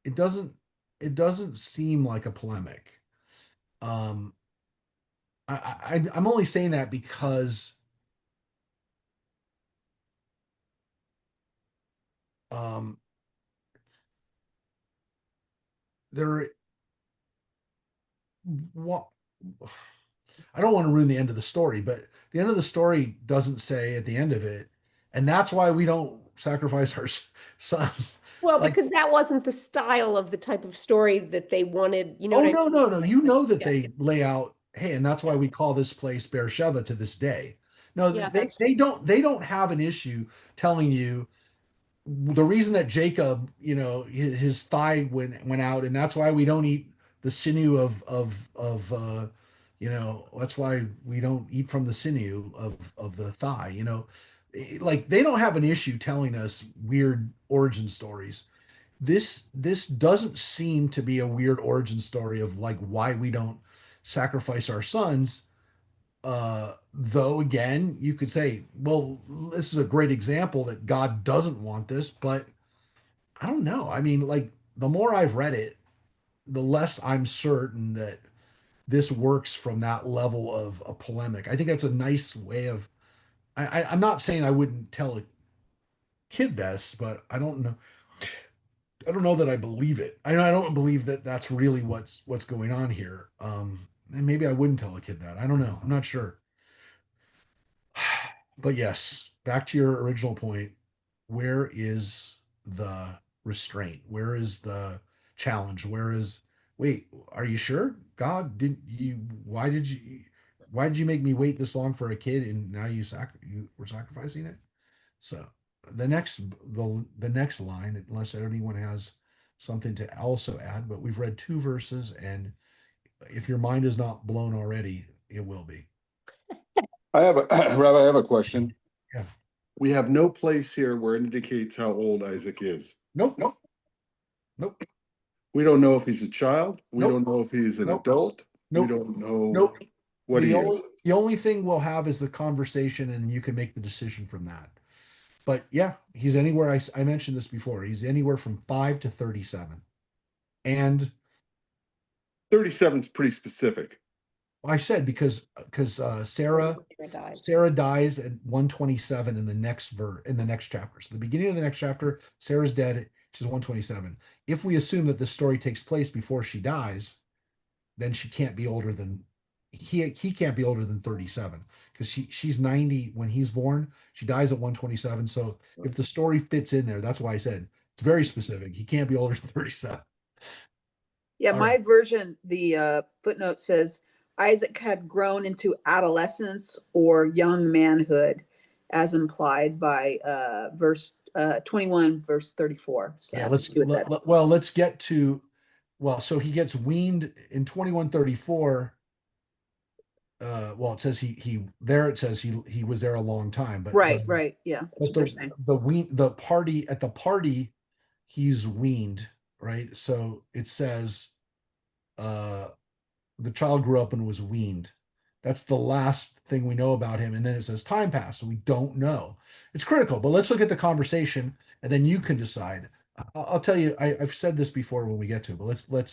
Speaker 1: it doesn't it doesn't seem like a polemic. Um, I'm only saying that because um, there what I don't want to ruin the end of the story, but the end of the story doesn't say at the end of it, and that's why we don't sacrifice our sons.
Speaker 4: well,
Speaker 1: Like,
Speaker 4: because that wasn't the style of the type of story that they wanted, you know
Speaker 1: oh
Speaker 4: what I
Speaker 1: no,
Speaker 4: mean?
Speaker 1: no, no, that
Speaker 4: Yeah,
Speaker 1: they lay out, hey, and that's why we call this place Beersheba to this day. No,
Speaker 4: yeah,
Speaker 1: they
Speaker 4: that's
Speaker 1: they don't they don't have an issue telling you the reason that Jacob, his thigh went out, and that's why we don't eat the sinew of that's why we don't eat from the sinew of the thigh. Like they don't have an issue telling us weird origin stories. This doesn't seem to be a weird origin story of like why we don't sacrifice our sons. Though again, you could say, well, this is a great example that God doesn't want this, but I don't know. I mean, like the more I've read it, the less I'm certain that this works from that level of a polemic. I think that's a nice way of. I'm not saying I wouldn't tell a kid this, but I don't know. I don't know that I believe it. I don't believe that that's really what's going on here. And maybe I wouldn't tell a kid that. I don't know. I'm not sure. But yes, back to your original point. Where is the restraint? Where is the challenge? Where is wait, are you sure? God, did you why did you make me wait this long for a kid and now you were sacrificing it? So the next line, unless anyone has something to also add, but we've read two verses, and if your mind is not blown already, it will be.
Speaker 6: I have a Rabbi, I have a question.
Speaker 1: Yeah.
Speaker 6: We have no place here where it indicates how old Isaac is.
Speaker 1: Nope.
Speaker 6: Nope.
Speaker 1: Nope.
Speaker 6: We don't know if he's a child. We
Speaker 1: Nope.
Speaker 6: don't know if he's an
Speaker 1: Nope.
Speaker 6: adult.
Speaker 1: Nope.
Speaker 6: We don't know
Speaker 1: Nope.
Speaker 6: what he is.
Speaker 1: The only thing we'll have is the conversation, and you can make the decision from that. But yeah, he's anywhere. I mentioned this before. He's anywhere from 5 to 37, and
Speaker 6: 37 is pretty specific.
Speaker 1: I said because Sarah
Speaker 4: died.
Speaker 1: Sarah dies at 127 in the next chapter. So the beginning of the next chapter, Sarah's dead. She's 127. If we assume that the story takes place before she dies, then she can't be older than he can't be older than 37 because she's 90 when he's born. She dies at 127. So if the story fits in there, that's why I said it's very specific. He can't be older than 37.
Speaker 5: Yeah,
Speaker 1: All
Speaker 5: my
Speaker 1: right.
Speaker 5: version, the footnote says Isaac had grown into adolescence or young manhood, as implied by verse 21, verse 34. So
Speaker 1: Yeah, let's get to so he gets weaned in 2134. Well, it says it says he was there a long time, but
Speaker 5: right, yeah, that's
Speaker 1: but
Speaker 5: what they're saying.
Speaker 1: the party he's weaned, right? So it says the child grew up and was weaned. That's the last thing we know about him, and then it says time passed, so we don't know. It's critical, but let's look at the conversation, and then you can decide. I'll tell you, I've said this before when we get to it, but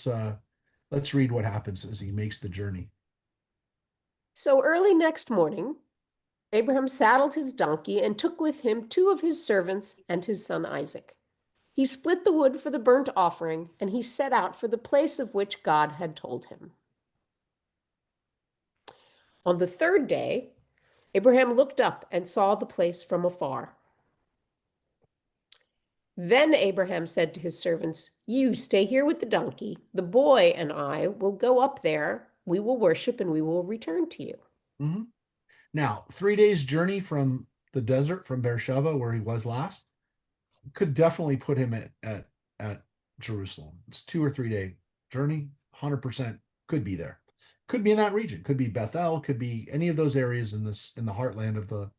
Speaker 1: let's read what happens as he makes the journey.
Speaker 4: So early next morning, Abraham saddled his donkey and took with him 2 of his servants and his son Isaac. He split the wood for the burnt offering, and he set out for the place of which God had told him. On the 3rd day, Abraham looked up and saw the place from afar. Then Abraham said to his servants, "You stay here with the donkey. The boy and I will go up there. We will worship and we will return to you."
Speaker 1: Mm-hmm. Now, 3 days journey from the desert from Beersheba, where he was last, could definitely put him at Jerusalem. It's 2 or 3 day journey. 100% could be there. Could be in that region. Could be Bethel. Could be any of those areas in the heartland of the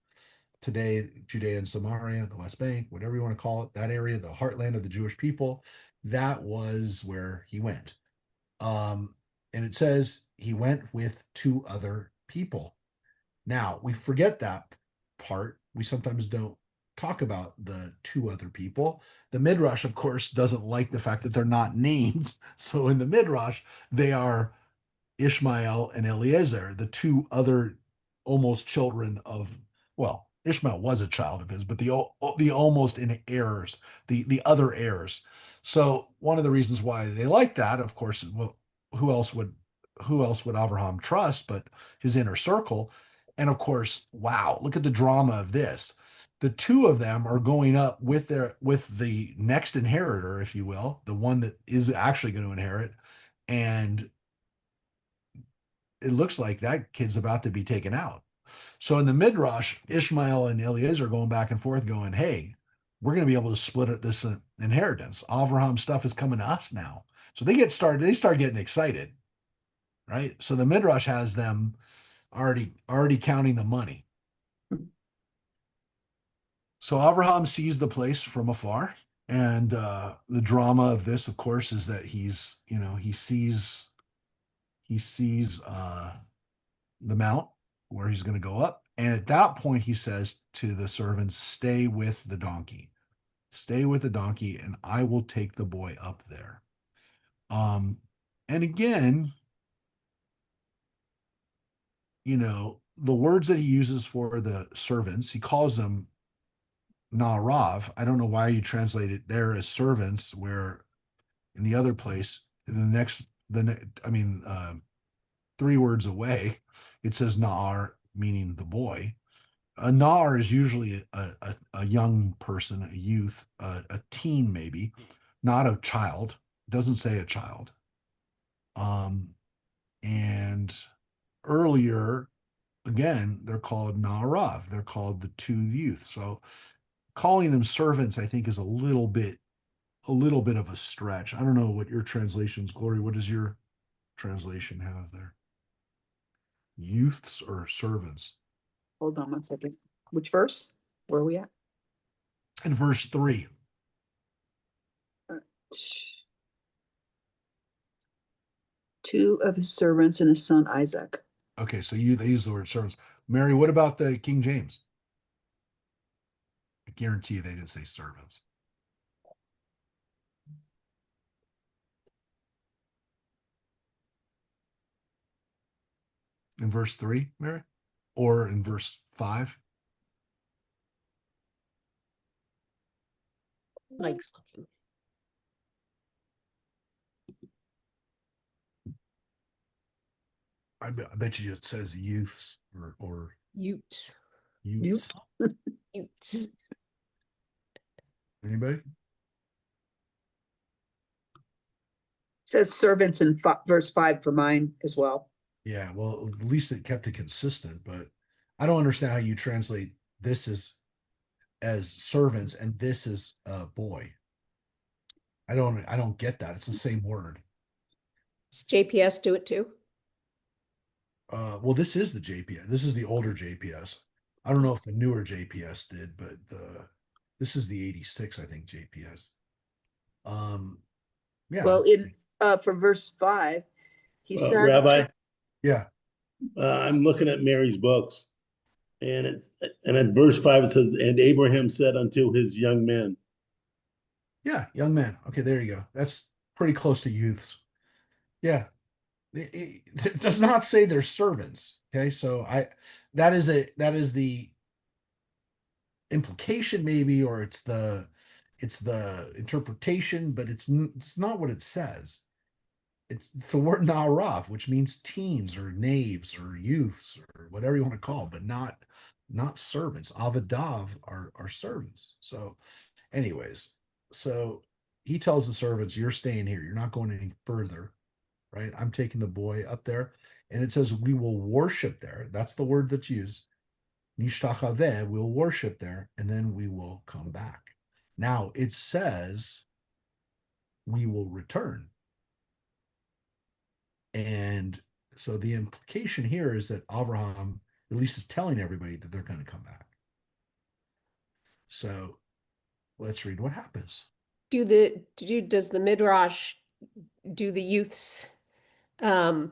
Speaker 1: today Judea and Samaria, the West Bank, whatever you want to call it. That area, the heartland of the Jewish people. That was where he went. And it says he went with 2 other people. Now, we forget that part. We sometimes don't talk about the 2 other people. The Midrash, of course, doesn't like the fact that they're not named. So in the Midrash, they are Ishmael and Eliezer, the 2 other almost children of, well, Ishmael was a child of his, but the almost in heirs, the other heirs. So one of the reasons why they like that, of course, well, who else would Abraham trust but his inner circle? And of course, wow, look at the drama of this. The 2 of them are going up with the next inheritor, if you will, the one that is actually going to inherit, and it looks like that kid's about to be taken out. So in the Midrash, Ishmael and Eliezer are going back and forth, going, "Hey, we're going to be able to split this inheritance. Avraham stuff is coming to us now." So they start getting excited, right? So the Midrash has them already counting the money. So Avraham sees the place from afar, and the drama of this, of course, is that he sees the mount where he's going to go up, and at that point he says to the servants, "Stay with the donkey, and I will take the boy up there." And again, the words that he uses for the servants, he calls them Na'arav. I don't know why you translate it there as servants, where in the other place, in three words away, it says Na'ar, meaning the boy. A Na'ar is usually a young person, a youth, a teen, maybe, not a child. It doesn't say a child. And earlier, again, they're called Na'arav. They're called the two youth. So calling them servants, I think, is a little bit of a stretch. I don't know what your translations, Glory. What does your translation have there? Youths or servants?
Speaker 5: Hold on one second. Which verse? Where are we at?
Speaker 1: In verse 3.
Speaker 5: Two of his servants and his son Isaac.
Speaker 1: Okay, so they use the word servants. Mary, what about the King James? I guarantee you they didn't say servants. In verse 3, Mary? Or in verse 5?
Speaker 4: Likes looking.
Speaker 1: I bet you it says youths or
Speaker 4: Ute.
Speaker 1: youths.
Speaker 4: Ute.
Speaker 1: Anybody?
Speaker 5: Says servants in verse 5 for mine as well.
Speaker 1: Yeah, well, at least it kept it consistent, but I don't understand how you translate this as servants and this is a boy. I don't get that. It's the same word.
Speaker 4: Does JPS do it too?
Speaker 1: Well, this is the JPS. This is the older JPS. I don't know if the newer JPS did, but this is the 86, I think, JPS. Yeah.
Speaker 5: Well, in for verse 5, he said,
Speaker 7: Rabbi,
Speaker 1: Yeah.
Speaker 7: I'm looking at Mary's books, and at verse 5 it says, "And Abraham said unto his young men."
Speaker 1: Yeah, young man. Okay, there you go. That's pretty close to youths. Yeah. It does not say they're servants. Okay, so that is the implication maybe, or it's the interpretation, but it's not what it says. It's the word na'arav, which means teens or knaves or youths or whatever you want to call them, but not servants. Avadav are servants. So, anyways, so he tells the servants, "You're staying here. You're not going any further." Right? I'm taking the boy up there, and it says we will worship there. That's the word that's used. Nishtachaveh, we'll worship there, and then we will come back. Now it says we will return. And so the implication here is that Abraham at least is telling everybody that they're going to come back. So let's read what happens.
Speaker 4: Does the Midrash do the youths in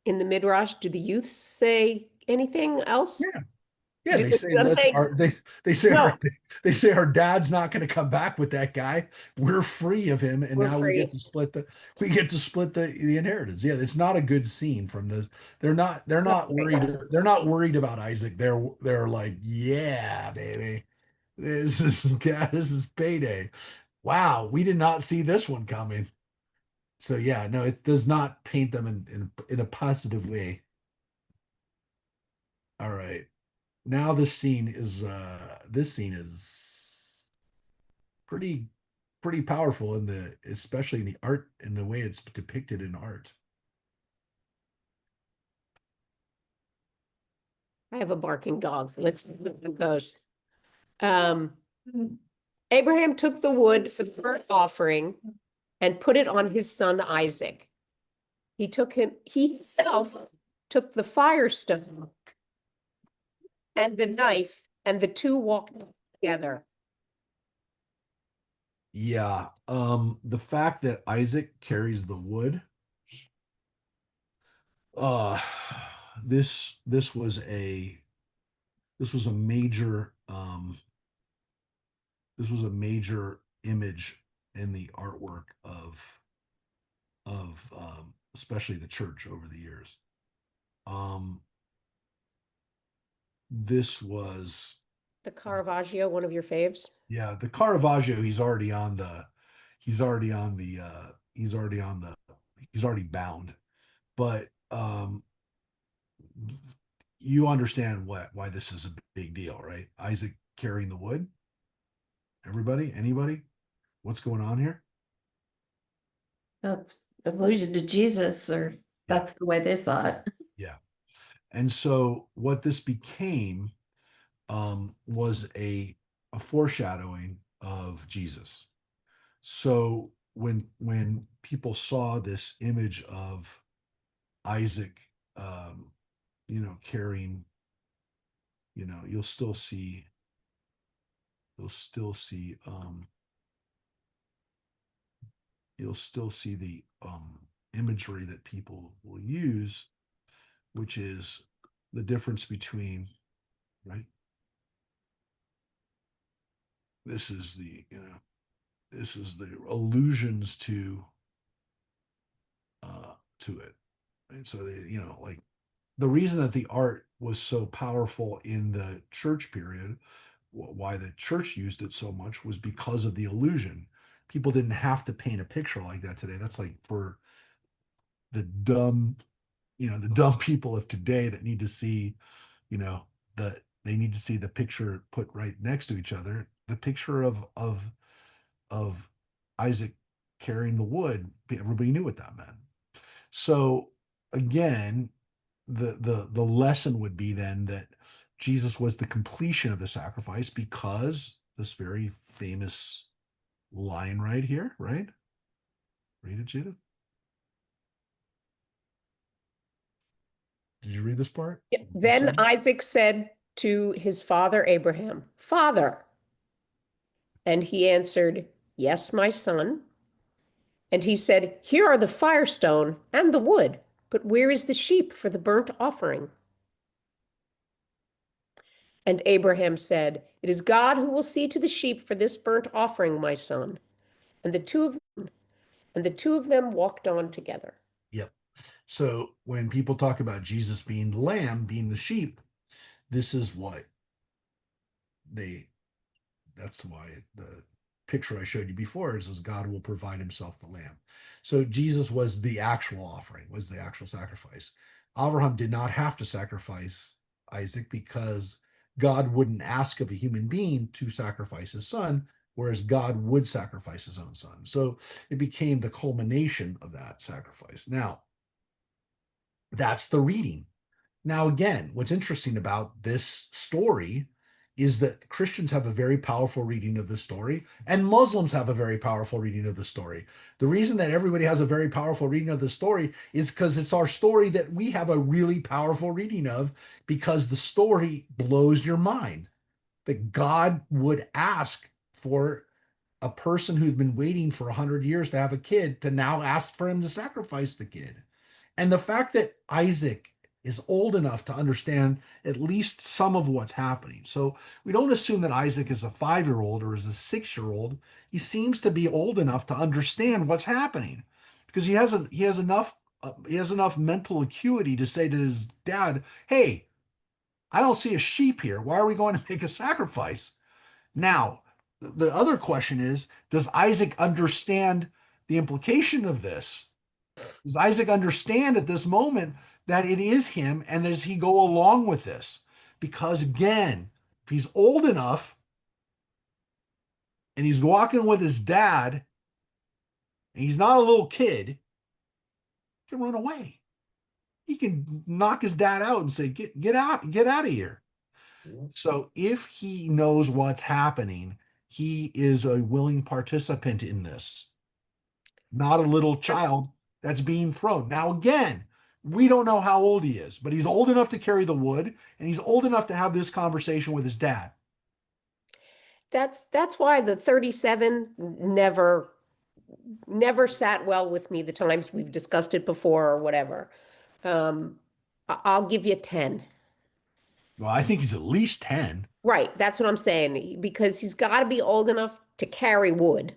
Speaker 4: the Midrash, do the youths say anything else?
Speaker 1: Yeah. Yeah, they say
Speaker 4: I'm saying- No.
Speaker 1: they say our dad's not going to come back with that guy. We're free of him, and
Speaker 4: We're
Speaker 1: now
Speaker 4: free.
Speaker 1: we get to split the inheritance. Yeah, it's not a good scene from this. They're not worried. They're not worried about Isaac. They're like, yeah, baby, this is payday. Wow, we did not see this one coming. So yeah, no, it does not paint them in a positive way. All right. Now this scene is pretty powerful especially in the art and the way it's depicted in art.
Speaker 4: I have a barking dog. Let's see how it goes. Abraham took the wood for the burnt offering and put it on his son Isaac. He himself took the firestone and the knife, and the two walked together.
Speaker 1: Yeah, the fact that Isaac carries the wood, uh this was a major image in the artwork of especially the church over the years. this was,
Speaker 4: The Caravaggio, one of your faves.
Speaker 1: yeah, the Caravaggio, he's already on the, he's already on the, he's already on the, he's already bound. But you understand why this is a big deal, right? Isaac carrying the wood. Everybody, anybody, what's going on here?
Speaker 2: That's allusion to Jesus, or that's the way they saw it.
Speaker 1: Yeah. And so what this became was a foreshadowing of Jesus. So when people saw this image of Isaac, carrying, you'll still see, you'll still see, you'll still see the imagery that people will use, which is the difference between, right? This is the, this is the allusions to it. And so they, like the reason that the art was so powerful in the church period, why the church used it so much, was because of the illusion. People didn't have to paint a picture like that today. That's like for the dumb, the dumb people of today that need to see, they need to see the picture put right next to each other. The picture of Isaac carrying the wood, everybody knew what that meant. So again, the lesson would be then that Jesus was the completion of the sacrifice, because this very famous line right here, right? Read it, Judith. Did you read this part?
Speaker 4: Yeah. Then Isaac said to his father Abraham, "Father." And he answered, "Yes, my son." And he said, "Here are the firestone and the wood, but where is the sheep for the burnt offering?" And Abraham said, "It is God who will see to the sheep for this burnt offering, my son." And the two of them walked on together.
Speaker 1: Yep. So when people talk about Jesus being the lamb, being the sheep, this is what that's why the picture I showed you before is God will provide himself the lamb. So Jesus was the actual offering, was the actual sacrifice. Abraham did not have to sacrifice Isaac because God wouldn't ask of a human being to sacrifice his son, whereas God would sacrifice his own son. So it became the culmination of that sacrifice. Now, that's the reading. Now, again, what's interesting about this story is that Christians have a very powerful reading of the story, and Muslims have a very powerful reading of the story. The reason that everybody has a very powerful reading of the story is because it's our story that we have a really powerful reading of, because the story blows your mind. That God would ask for a person who's been waiting for 100 years to have a kid to now ask for him to sacrifice the kid. And the fact that Isaac is old enough to understand at least some of what's happening. So we don't assume that Isaac is a 5-year-old or is a 6-year-old. He seems to be old enough to understand what's happening, because he has enough mental acuity to say to his dad, "Hey, I don't see a sheep here. Why are we going to make a sacrifice?" Now, the other question is, does Isaac understand the implication of this? Does Isaac understand at this moment that it is him, and does he go along with this? Because again, if he's old enough and he's walking with his dad and he's not a little kid, he can run away. He can knock his dad out and say, get out of here. So if he knows what's happening, he is a willing participant in this, not a little child that's being thrown. Now, again, we don't know how old he is, but he's old enough to carry the wood, and he's old enough to have this conversation with his dad.
Speaker 4: That's why the 37 never sat well with me the times we've discussed it before or whatever. I'll give you 10.
Speaker 1: Well, I think he's at least 10.
Speaker 4: Right, that's what I'm saying, because he's got to be old enough to carry wood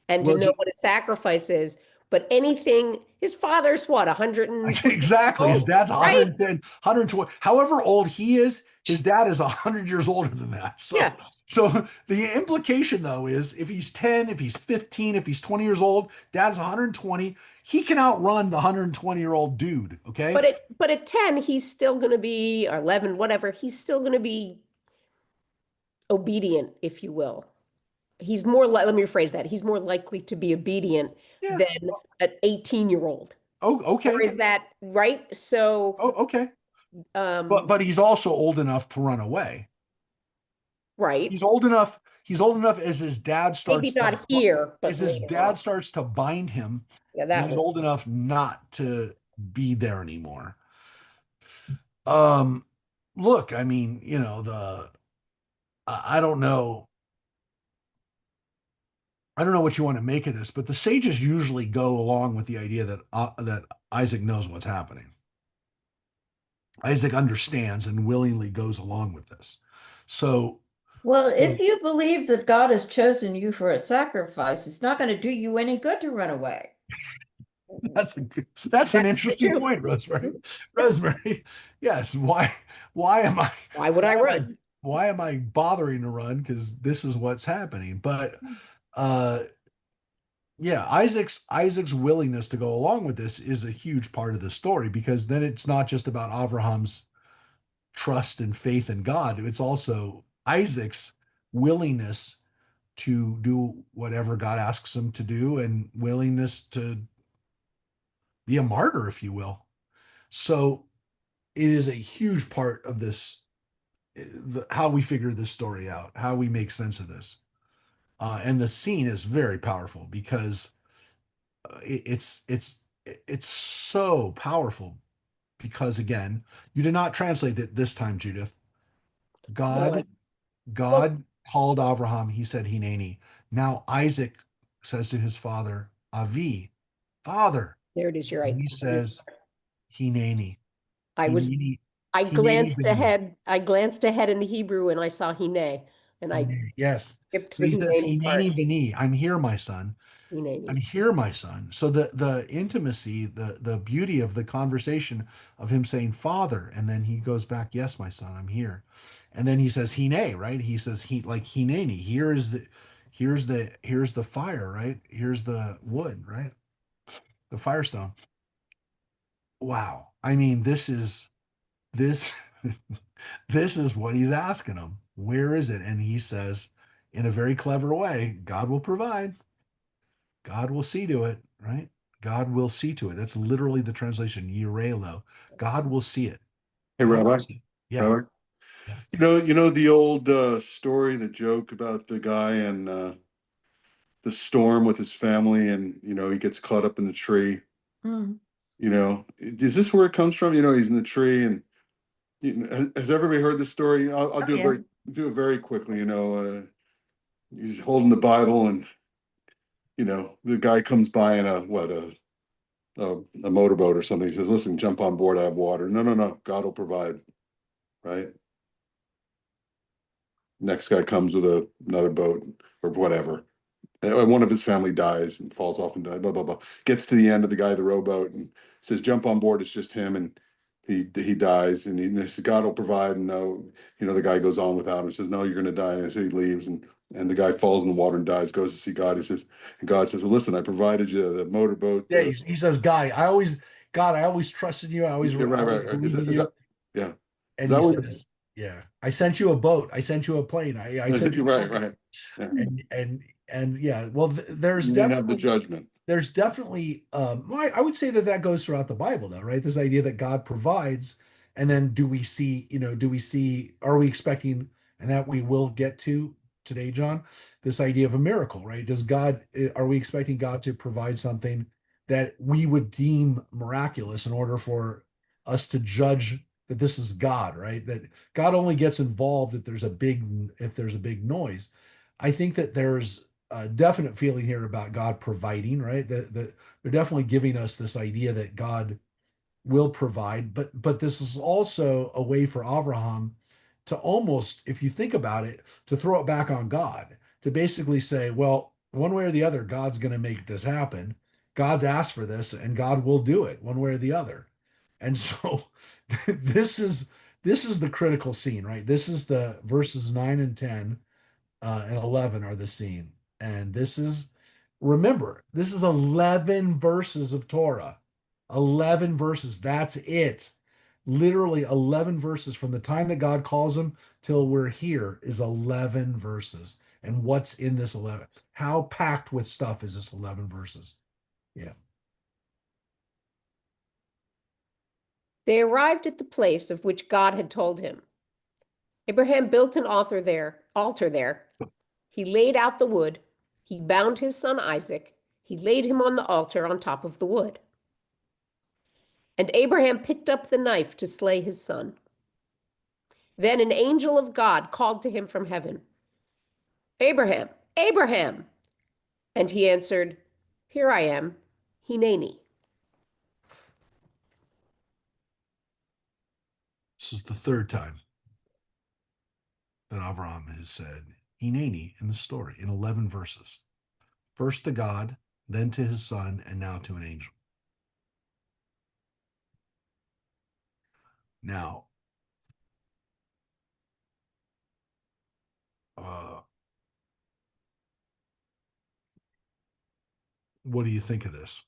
Speaker 4: and to
Speaker 1: Was
Speaker 4: know
Speaker 1: he-
Speaker 4: what a sacrifice is. But anything, his father's what, 100 and something
Speaker 1: Exactly. His
Speaker 4: old,
Speaker 1: dad's
Speaker 4: right?
Speaker 1: 110, 120. However old he is, His dad is 100 years older than that. So,
Speaker 4: Yeah.
Speaker 1: so the implication though is if he's 10, if he's 15, if he's 20 years old, dad's 120, he can outrun the 120-year-old dude. Okay.
Speaker 4: But at 10, he's still going to be, or 11, whatever, he's still going to be obedient, if you will. He's more like, let me rephrase that. He's more likely to be obedient
Speaker 1: Yeah.
Speaker 4: than an 18-year-old.
Speaker 1: Oh, okay.
Speaker 4: Or is that right? So,
Speaker 1: Oh, okay. But he's also old enough to run away.
Speaker 4: right.
Speaker 1: He's old enough. He's old enough as his dad
Speaker 4: Maybe
Speaker 1: starts
Speaker 4: not here, but
Speaker 1: as his
Speaker 4: later
Speaker 1: dad
Speaker 4: on.
Speaker 1: starts to bind him.
Speaker 4: Yeah, that
Speaker 1: He's
Speaker 4: one.
Speaker 1: old enough not to be there anymore. Look, I mean, I don't know. I don't know what you want to make of this, but the sages usually go along with the idea that Isaac knows what's happening. Isaac understands and willingly goes along with this. So,
Speaker 2: Well,
Speaker 1: so
Speaker 2: if you believe that God has chosen you for a sacrifice, it's not going to do you any good to run away.
Speaker 1: that's an
Speaker 4: That's
Speaker 1: interesting
Speaker 4: true.
Speaker 1: point, Rosemary. Rosemary, yes. Why am I
Speaker 4: Why would I run?
Speaker 1: why am I bothering to run? Because this is what's happening. But uh yeah, Isaac's willingness to go along with this is a huge part of the story, because then it's not just about Abraham's trust and faith in God. It's also Isaac's willingness to do whatever God asks him to do, and willingness to be a martyr, if you will. So it is a huge part of this, how we figure this story out, how we make sense of this. And the scene is very powerful because it's so powerful because, again, you did not translate it this time, Judith. God
Speaker 4: Really?
Speaker 1: God called Abraham. He said Hineni. Now Isaac says to his father Avi, Father,
Speaker 4: There it is. You're
Speaker 1: and
Speaker 4: right.
Speaker 1: he says Hineni.
Speaker 4: I was,
Speaker 1: Hineni.
Speaker 4: I
Speaker 1: Hineni
Speaker 4: glanced
Speaker 1: b'ni.
Speaker 4: ahead. I glanced ahead in the Hebrew and I saw Hine, and I
Speaker 1: Hineni. Yes.
Speaker 4: skipped
Speaker 1: So
Speaker 4: the
Speaker 1: he says
Speaker 4: Hineni part.
Speaker 1: Hineni b'ni. I'm here, my son. I'm
Speaker 4: Hineni.
Speaker 1: here, my son. So the intimacy, the beauty of the conversation of him saying Father, and then he goes back, yes, my son, I'm here. And then he says Hine, right? He says he like Hineni. Here's the fire, right? Here's the wood, right? The firestone. Wow. I mean, this this is what he's asking him. Where is it? And he says, in a very clever way, God will provide. God will see to it, right? God will see to it. That's literally the translation, Yirelo. God will see it.
Speaker 6: Hey,
Speaker 1: God will
Speaker 6: Rabbi,
Speaker 1: see it. Yeah.
Speaker 6: Rabbi,
Speaker 1: Yeah.
Speaker 6: you know the old story, the joke about the guy and the storm with his family, and he gets caught up in the tree.
Speaker 2: Mm.
Speaker 6: Is this where it comes from? He's in the tree, and has everybody heard this story? I'll
Speaker 2: Oh,
Speaker 6: do it
Speaker 2: yes.
Speaker 6: very quickly. He's holding the Bible, and the guy comes by in a motorboat or something. He says, "Listen, jump on board. I have water." No, no, no. God will provide. Right. Next guy comes with another boat or whatever. And one of his family dies and falls off and dies. Blah blah blah. Gets to the end of the guy of the rowboat and says, "Jump on board." It's just him, and he dies, and he says, "God will provide." And no, the guy goes on without him. Says, "No, you're going to die." And so he leaves, and the guy falls in the water and dies. Goes to see God. And God says, "Well, listen, I provided you the motorboat.
Speaker 1: Yeah. He says, God, I always trusted you.
Speaker 6: Yeah,
Speaker 1: I
Speaker 6: right,
Speaker 1: always
Speaker 6: right, right. Is
Speaker 1: believed
Speaker 6: that
Speaker 1: in
Speaker 6: is
Speaker 1: you.
Speaker 6: that yeah? Is
Speaker 1: And he
Speaker 6: that what?
Speaker 1: says, yeah, I sent you a boat. I sent you a plane. I sent you a
Speaker 6: Right,
Speaker 1: plane.
Speaker 6: right. Yeah.
Speaker 1: And yeah, well, there's
Speaker 6: You didn't have the
Speaker 1: definitely
Speaker 6: judgment.
Speaker 1: well, I would say that goes throughout the Bible, though, right? This idea that God provides, and then are we expecting, and that we will get to today, John, this idea of a miracle, right? Are we expecting God to provide something that we would deem miraculous in order for us to judge that this is God, right? That God only gets involved if there's a big noise. I think that there's a definite feeling here about God providing, right? That they're definitely giving us this idea that God will provide, but this is also a way for Abraham to almost, if you think about it, to throw it back on God, to basically say, well, one way or the other, God's going to make this happen. God's asked for this, and God will do it one way or the other. And so this is this is the critical scene, right? This is the verses 9 and 10 and 11 are the scene. And this is, remember, this is 11 verses of Torah. 11 verses. That's it. Literally 11 verses from the time that God calls them till we're here is 11 verses. And what's in this 11? How packed with stuff is this 11 verses? Yeah.
Speaker 4: They arrived at the place of which God had told him. Abraham built an altar there. He laid out the wood. He bound his son Isaac. He laid him on the altar on top of the wood. And Abraham picked up the knife to slay his son. Then an angel of God called to him from heaven, Abraham, Abraham! And he answered, Here I am, Hineni.
Speaker 1: This is the third time that Avraham has said Hineni in the story in 11 verses. First to God, then to his son, and now to an angel. Now, what do you think of this?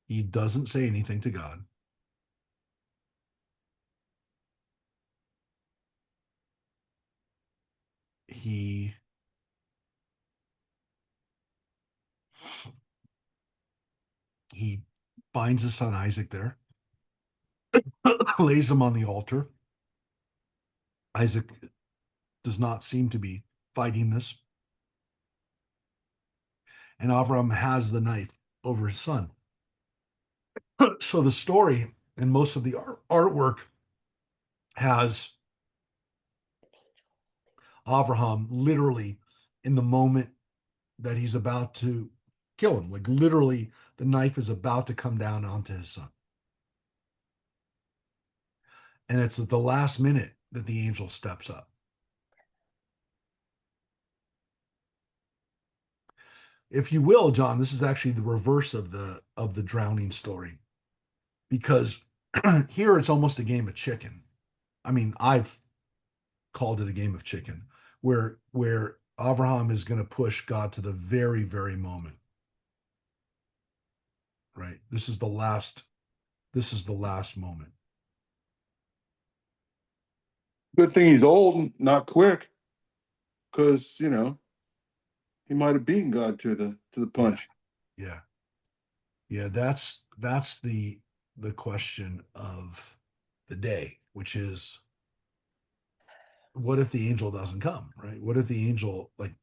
Speaker 1: He doesn't say anything to God. He binds his son Isaac there, lays him on the altar. Isaac does not seem to be fighting this. And Avram has the knife over his son. So the story and most of the artwork has Avraham literally in the moment that he's about to kill him, like literally the knife is about to come down onto his son. And it's at the last minute that the angel steps up. If you will, John, this is actually the reverse of the drowning story, because here it's almost a game of chicken. I mean, I've called it a game of chicken, where Abraham is going to push God to the very, very moment. Right? This is the last moment.
Speaker 6: Good thing he's old, not quick, because he might have beaten God to the punch.
Speaker 1: Yeah. That's the question of the day, which is, what if the angel doesn't come? Right? What if the angel, like,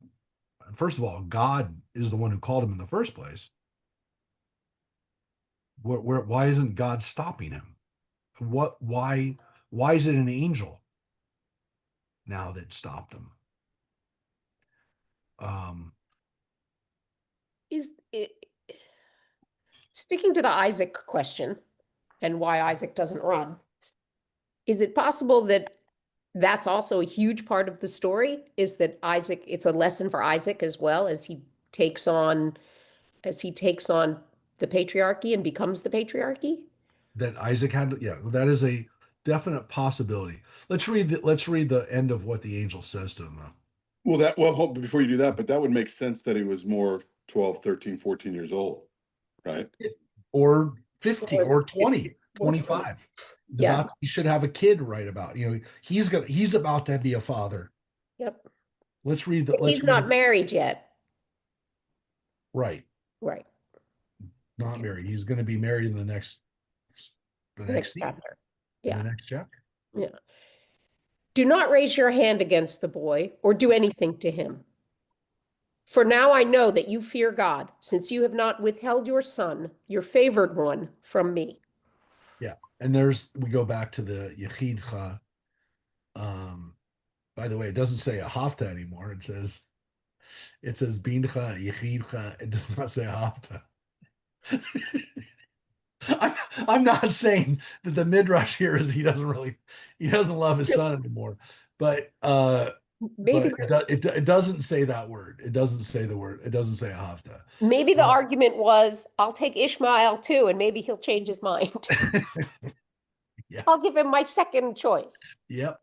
Speaker 1: first of all, God is the one who called him in the first place. Why isn't God stopping him? Why is it an angel now that stopped him?
Speaker 4: Is it, sticking to the Isaac question and why Isaac doesn't run, is it possible that that's also a huge part of the story, is that Isaac, it's a lesson for Isaac as well as he takes on the patriarchy and becomes the patriarchy?
Speaker 1: That Isaac had, yeah, that is a definite possibility. Let's read the end of what the angel says to him, though.
Speaker 6: Well, hold, before you do that, but that would make sense that he was more 12, 13, 14 years old, right?
Speaker 1: Or 50 or 20, 25.
Speaker 4: Yeah.
Speaker 1: He should have a kid right about. He's about to be a father.
Speaker 4: Yep.
Speaker 1: Let's read
Speaker 4: He's not married yet.
Speaker 1: Right.
Speaker 4: Right.
Speaker 1: Not married. He's going to be married in the next scene,
Speaker 4: chapter.
Speaker 1: in
Speaker 4: Yeah.
Speaker 1: the next chapter.
Speaker 4: Yeah. Do not raise your hand against the boy or do anything to him. For now I know that you fear God, since you have not withheld your son, your favored one, from me.
Speaker 1: Yeah. And we go back to the Yechidcha. By the way, it doesn't say a hafta anymore. It says bincha, Yechidcha. It does not say a hafta. I'm not saying that the midrash here is he doesn't love his son anymore, but
Speaker 4: Maybe
Speaker 1: But it doesn't say that word. It doesn't say the word. It doesn't say Ahavta.
Speaker 4: maybe the
Speaker 1: Uh,
Speaker 4: argument was, I'll take Ishmael too, and maybe he'll change his mind.
Speaker 1: Yeah.
Speaker 4: I'll give him my second choice,
Speaker 1: Yep.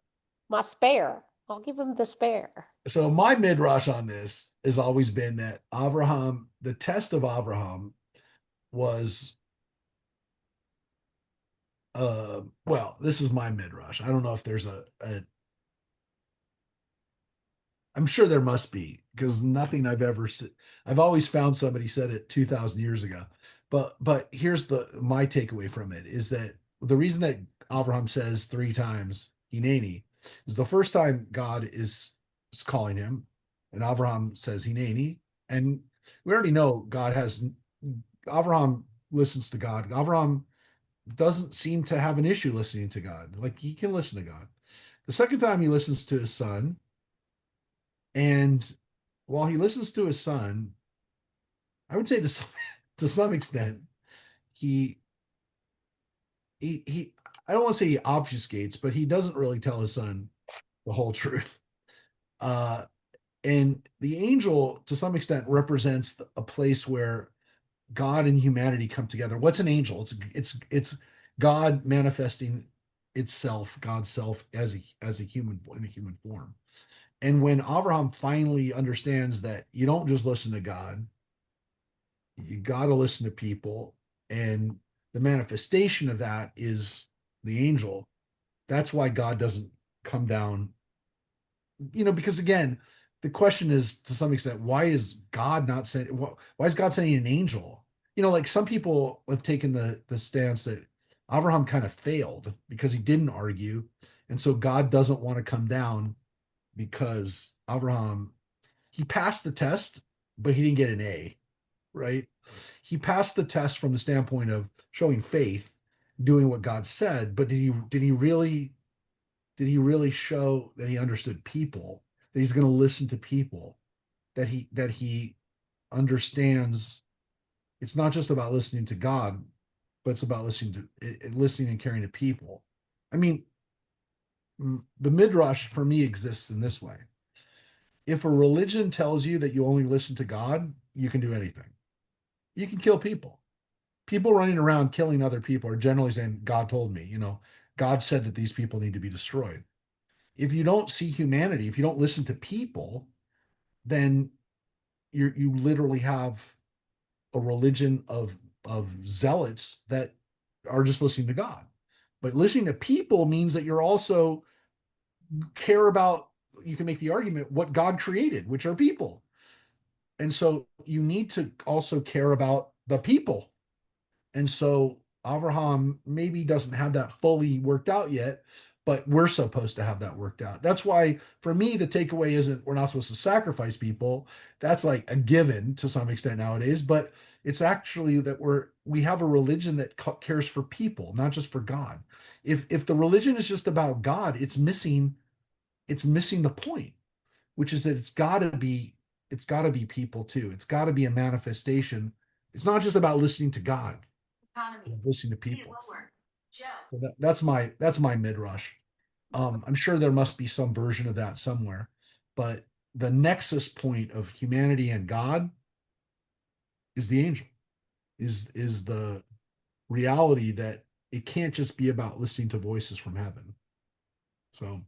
Speaker 4: my spare. I'll give him the spare.
Speaker 1: So my midrash on this has always been that Abraham, the test of Abraham was well, this is my midrash. I don't know if there's a I'm sure there must be, because nothing I've ever seen. I've always found somebody said it 2,000 years ago. But here's my takeaway from it is that the reason that Abraham says 3 times Hineni is the first time God is calling him, and Abraham says Hineni, and we already know Abraham listens to God. Abraham doesn't seem to have an issue listening to God. Like, he can listen to God. The second time he listens to his son, and while he listens to his son, I would say to some extent, he he I don't want to say he obfuscates, but he doesn't really tell his son the whole truth. Uh, and the angel, to some extent, represents a place where God and humanity come together. What's an angel? It's God manifesting itself, God's self as a human in a human form. And when Abraham finally understands that you don't just listen to God, you got to listen to people, and the manifestation of that is the angel. That's why God doesn't come down, because again, the question is to some extent, why is God not sending? Why is God sending an angel? Like some people have taken the stance that Abraham kind of failed because he didn't argue, and so God doesn't want to come down because Abraham, he passed the test, but he didn't get an A, right? He passed the test from the standpoint of showing faith, doing what God said, but did he really show that he understood people, that he's going to listen to people, that he understands it's not just about listening to God, but it's about listening and caring to people. I mean, the midrash for me exists in this way. If a religion tells you that you only listen to God, you can do anything. You can kill people. People running around killing other people are generally saying, God told me, God said that these people need to be destroyed. If you don't see humanity, if you don't listen to people, then you literally have a religion of zealots that are just listening to God. But listening to people means that you're also care about, you can make the argument, what God created, which are people. And so you need to also care about the people. And so Abraham maybe doesn't have that fully worked out yet, but we're supposed to have that worked out. That's why, for me, the takeaway isn't we're not supposed to sacrifice people. That's like a given to some extent nowadays, but it's actually that we have a religion that cares for people, not just for God. If the religion is just about God, it's missing the point, which is that it's got to be people too. It's got to be a manifestation. It's not just about listening to God, listening to people. So that's my midrash. I'm sure there must be some version of that somewhere, but the nexus point of humanity and God is the angel, is the reality that it can't just be about listening to voices from heaven. So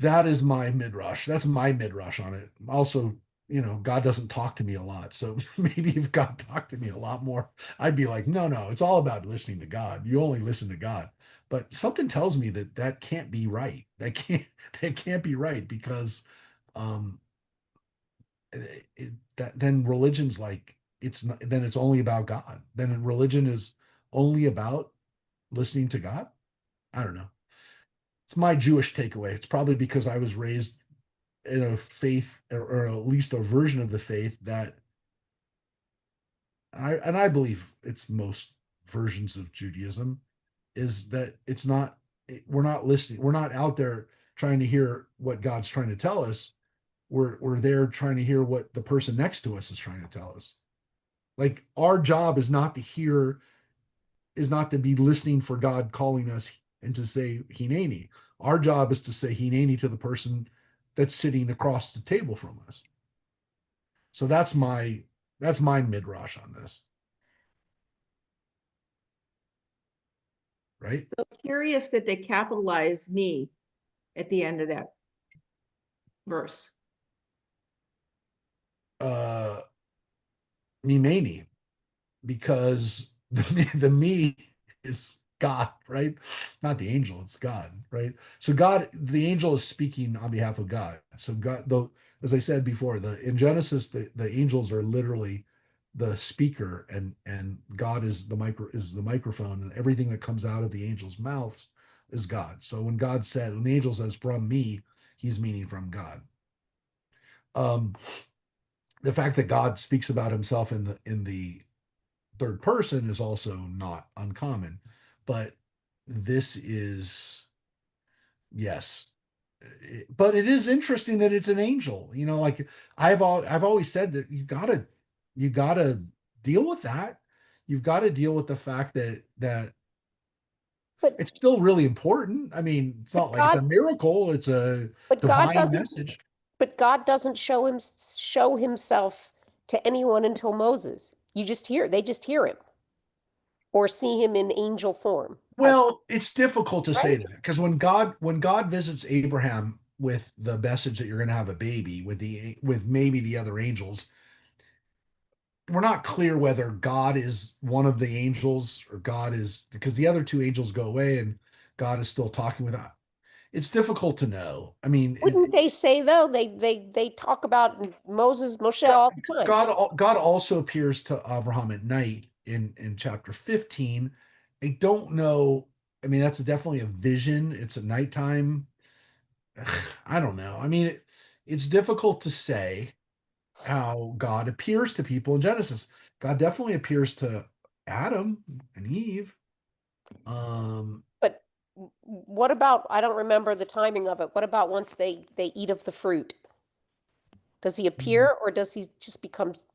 Speaker 1: that is my midrash. That's my midrash on it. Also, God doesn't talk to me a lot. So maybe if God talked to me a lot more, I'd be like, no, it's all about listening to God. You only listen to God. But something tells me that can't be right. That can't be right, because um that then religion's like, it's not, then it's only about God. Then religion is only about listening to God. I don't know. It's my Jewish takeaway. It's probably because I was raised in a faith, or at least a version of the faith that I believe it's most versions of Judaism, is that we're not listening. We're not out there trying to hear what God's trying to tell us. We're there trying to hear what the person next to us is trying to tell us. Like, our job is not to be listening for God calling us and to say Hineni. Our job is to say Hineni to the person that's sitting across the table from us. So that's my midrash on this. Right?
Speaker 8: So curious that they capitalize me at the end of that verse.
Speaker 1: Mimeni, because the me is God, right? Not the angel, it's God, right? So God, the angel is speaking on behalf of God. So God, though, as I said before, in Genesis, the angels are literally the speaker, and God is the microphone, and everything that comes out of the angels' mouths is God. So when the angel says from me, he's meaning from God. The fact that God speaks about himself in the third person is also not uncommon, but this is, yes. But it is interesting that it's an angel. Like I've always said that you gotta deal with that. You've got to deal with the fact that
Speaker 4: But
Speaker 1: it's still really important. I mean, it's not like it's a
Speaker 4: God,
Speaker 1: miracle, it's a
Speaker 4: but God
Speaker 1: divine
Speaker 4: doesn't.
Speaker 1: message.
Speaker 4: But God doesn't show himself to anyone until Moses. They just hear him or see him in angel form.
Speaker 1: Well, it's difficult to say
Speaker 4: Right?
Speaker 1: that because when God visits Abraham with the message that you're going to have a baby with maybe the other angels, we're not clear whether God is one of the angels or God is, because the other two angels go away and God is still talking with us. It's difficult to know. I mean,
Speaker 4: Wouldn't they say though? They talk about Moses, Moshe all the time.
Speaker 1: God also appears to Abraham at night in chapter 15. I don't know. I mean, that's definitely a vision. It's a nighttime. I don't know. I mean, it's difficult to say how God appears to people in Genesis. God definitely appears to Adam and Eve.
Speaker 4: But what about, I don't remember the timing of it. What about once they eat of the fruit? Does he appear or does he just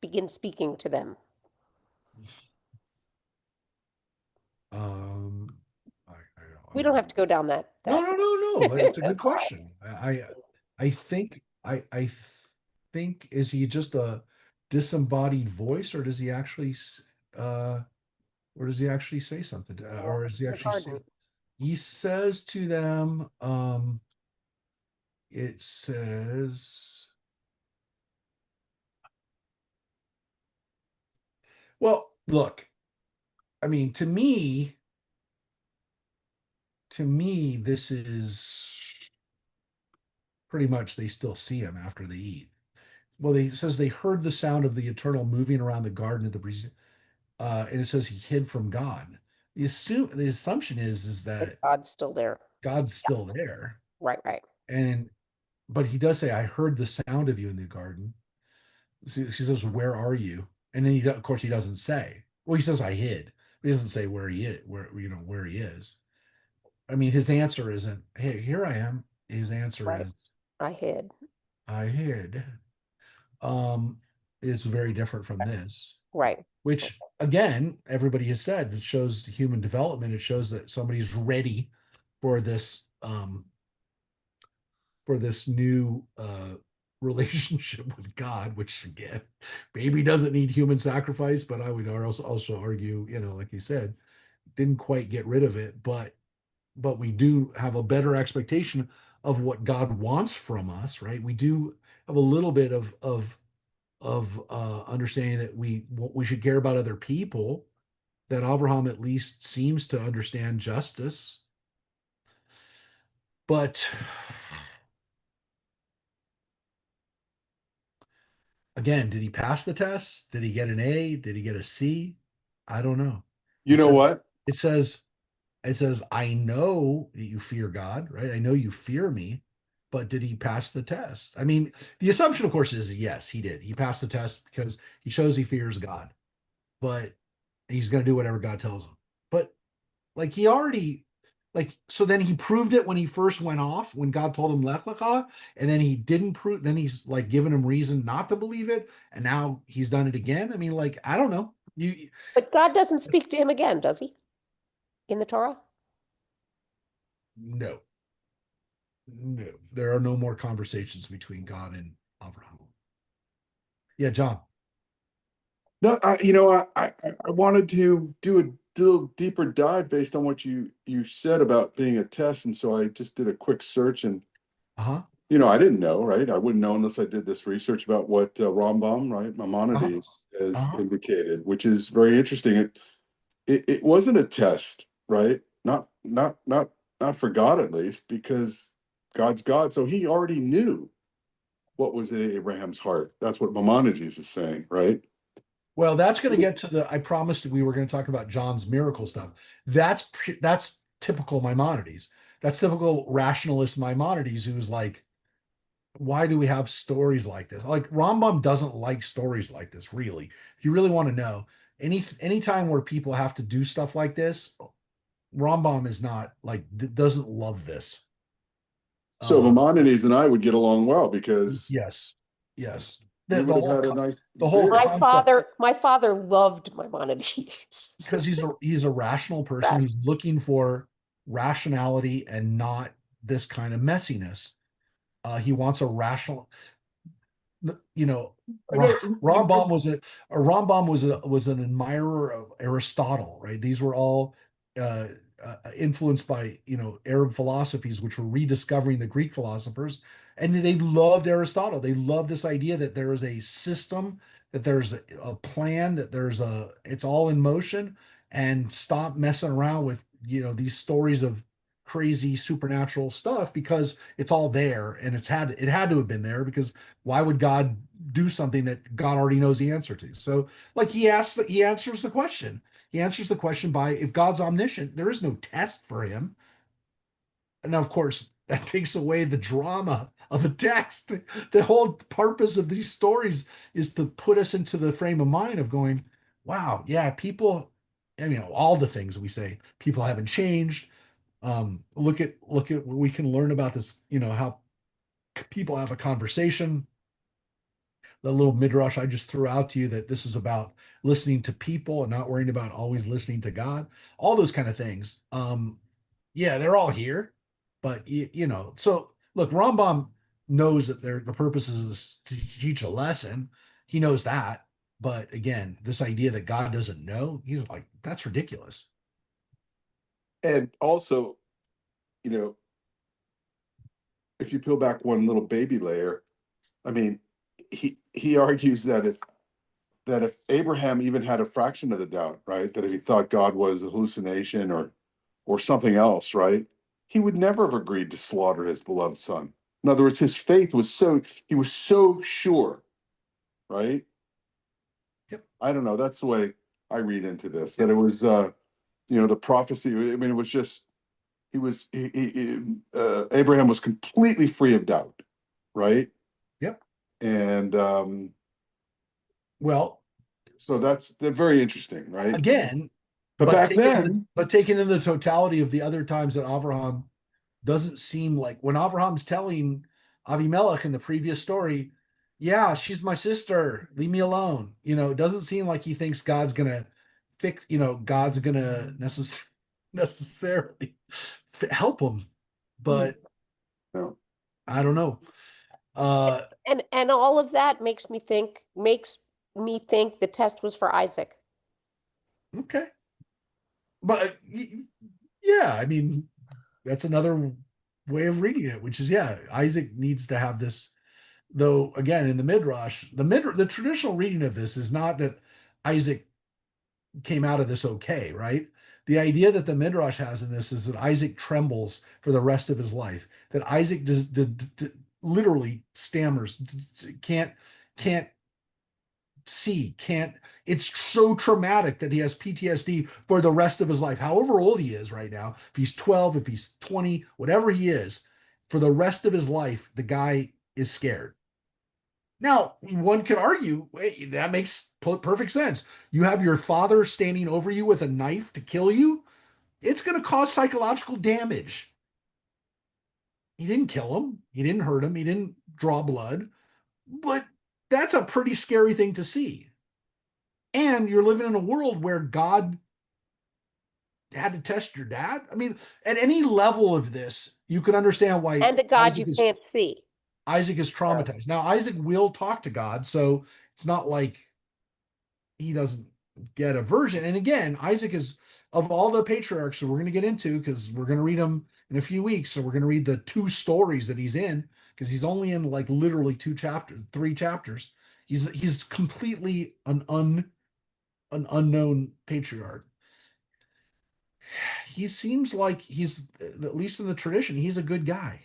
Speaker 4: begin speaking to them?
Speaker 1: um,
Speaker 4: We don't have to go down that
Speaker 1: No,
Speaker 4: that.
Speaker 1: no, no, no. It's a good question. I think I think, is he just a disembodied voice, or does he actually uh or does he actually say something or does he
Speaker 4: In the
Speaker 1: actually say,
Speaker 4: garden.
Speaker 1: he says to them, it says, well, look, I mean, to me this is pretty much, they still see him after they eat. Well, it says they heard the sound of the eternal moving around the garden at the breeze, and it says he hid from God. The assumption is
Speaker 4: But
Speaker 1: that
Speaker 4: God's still there.
Speaker 1: God's still there,
Speaker 4: Right, right.
Speaker 1: and but he does say, "I heard the sound of you in the garden." So she says, "Where are you?" And then of course, he doesn't say. Well, he says, "I hid." He doesn't say where he is, where he is. I mean, his answer isn't, "Hey, here I am." His answer
Speaker 4: Right.
Speaker 1: is,
Speaker 4: I hid.
Speaker 1: "I hid." It's very different from this,
Speaker 4: Right.
Speaker 1: which again, everybody has said, it shows human development. It shows that somebody's ready for this new relationship with God, which again, maybe doesn't need human sacrifice, but I would also argue, like you said, didn't quite get rid of it, but we do have a better expectation of what God wants from us, right? We do have a little bit of understanding that we should care about other people, that Abraham at least seems to understand justice. But again, did he pass the test? Did he get an A? Did he get a C? I don't know.
Speaker 6: You
Speaker 1: It
Speaker 6: know
Speaker 1: says
Speaker 6: what?
Speaker 1: it says it says, I know that you fear God, right? I know you fear me, but did he pass the test? I mean, the assumption, of course, is yes, he did. He passed the test because he shows he fears God, but he's going to do whatever God tells him. But like he already, so then he proved it when he first went off, when God told him Lech Lecha, and then he didn't prove, then he's like giving him reason not to believe it, and now he's done it again. I mean, like, I don't know.
Speaker 4: But God doesn't speak to him again, does he? In the Torah?
Speaker 1: No. No, there are no more conversations between God and Abraham. Yeah, John.
Speaker 6: No, I wanted to do a little deeper dive based on what you said about being a test, and so I just did a quick search, and
Speaker 1: Uh-huh.
Speaker 6: I didn't know, right? I wouldn't know unless I did this research about what Rambam, right, Maimonides has
Speaker 1: Uh-huh.
Speaker 6: indicated, which is very interesting. It wasn't a test, right? Not for God at least, because God's God, so he already knew what was in Abraham's heart. That's what Maimonides is saying, right?
Speaker 1: Well, that's going to get to the. I promised that we were going to talk about John's miracle stuff. That's typical Maimonides. That's typical rationalist Maimonides, who's like, why do we have stories like this? Like Rambam doesn't like stories like this, really. If you really want to know, any time where people have to do stuff like this, Rambam is not like doesn't love this.
Speaker 6: So
Speaker 1: Uh,
Speaker 6: Maimonides and I would get along well because
Speaker 1: yes, yes.
Speaker 6: we
Speaker 1: The
Speaker 6: would have
Speaker 1: whole
Speaker 6: had a nice
Speaker 1: the whole
Speaker 6: beer.
Speaker 4: My father loved Maimonides.
Speaker 1: because he's a rational person
Speaker 4: Right.
Speaker 1: who's looking for rationality and not this kind of messiness. He wants a rational, you know, Rambam was an admirer of Aristotle, right? These were all uh, influenced by Arab philosophies, which were rediscovering the Greek philosophers, and they loved Aristotle. They loved this idea that there is a system, that there's a plan, that it's all in motion, and stop messing around with these stories of crazy supernatural stuff because it's all there and it had to have been there because why would God do something that God already knows the answer to? So, like he answers the question. He answers the question by if God's omniscient, there is no test for him. And of course, that takes away the drama of a text. The whole purpose of these stories is to put us into the frame of mind of going, wow, yeah, people, and all the things we say, people haven't changed. Look at what we can learn about this, how people have a conversation. The little midrash I just threw out to you, that this is about listening to people and not worrying about always listening to God, all those kind of things. Yeah, they're all here, but so look, Rambam knows that the purpose is to teach a lesson. He knows that, but again, this idea that God doesn't know, he's like, that's ridiculous.
Speaker 6: And also, you know, if you peel back one little baby layer, I mean, he argues that if Abraham even had a fraction of the doubt, right, that if he thought God was a hallucination or something else, right, he would never have agreed to slaughter his beloved son. In other words, his faith was he was so sure, right?
Speaker 1: Yep.
Speaker 6: I don't know. That's the way I read into this. That it was, the prophecy. I mean, it was just Abraham was completely free of doubt, right?
Speaker 1: Yep.
Speaker 6: And
Speaker 1: Well,
Speaker 6: so they're very interesting, right?
Speaker 1: again,
Speaker 6: But back then,
Speaker 1: taken in the totality of the other times that Avraham doesn't seem like when Avraham's telling Avimelech in the previous story, yeah, she's my sister, leave me alone. It doesn't seem like he thinks God's gonna God's gonna necessarily help him. But
Speaker 6: no.
Speaker 1: I don't know.
Speaker 4: And all of that makes me think the test was for Isaac.
Speaker 1: Okay. But yeah, I mean, that's another way of reading it, which is, yeah, Isaac needs to have this. Though again, in the midrash, the traditional reading of this is not that Isaac came out of this okay, right? The idea that the midrash has in this is that Isaac trembles for the rest of his life. That Isaac literally stammers, can't see, can't. It's so traumatic that he has PTSD for the rest of his life. However old he is right now, if he's 12, if he's 20, whatever he is, for the rest of his life, the guy is scared. Now, one could argue, wait, that makes perfect sense. You have your father standing over you with a knife to kill you. It's going to cause psychological damage. He didn't kill him. He didn't hurt him. He didn't draw blood. But that's a pretty scary thing to see. And you're living in a world where God had to test your dad? I mean, at any level of this, you can understand why
Speaker 4: And a God
Speaker 1: Isaac
Speaker 4: you
Speaker 1: is
Speaker 4: can't see.
Speaker 1: traumatized. Now, Isaac will talk to God, so it's not like he doesn't get a version. And again, Isaac is, of all the patriarchs that we're going to get into, because we're going to read them in a few weeks. So we're going to read the 2 stories that he's in, because he's only in like literally 3 chapters. He's completely an unknown patriarch. He seems like he's, at least in the tradition, he's a good guy.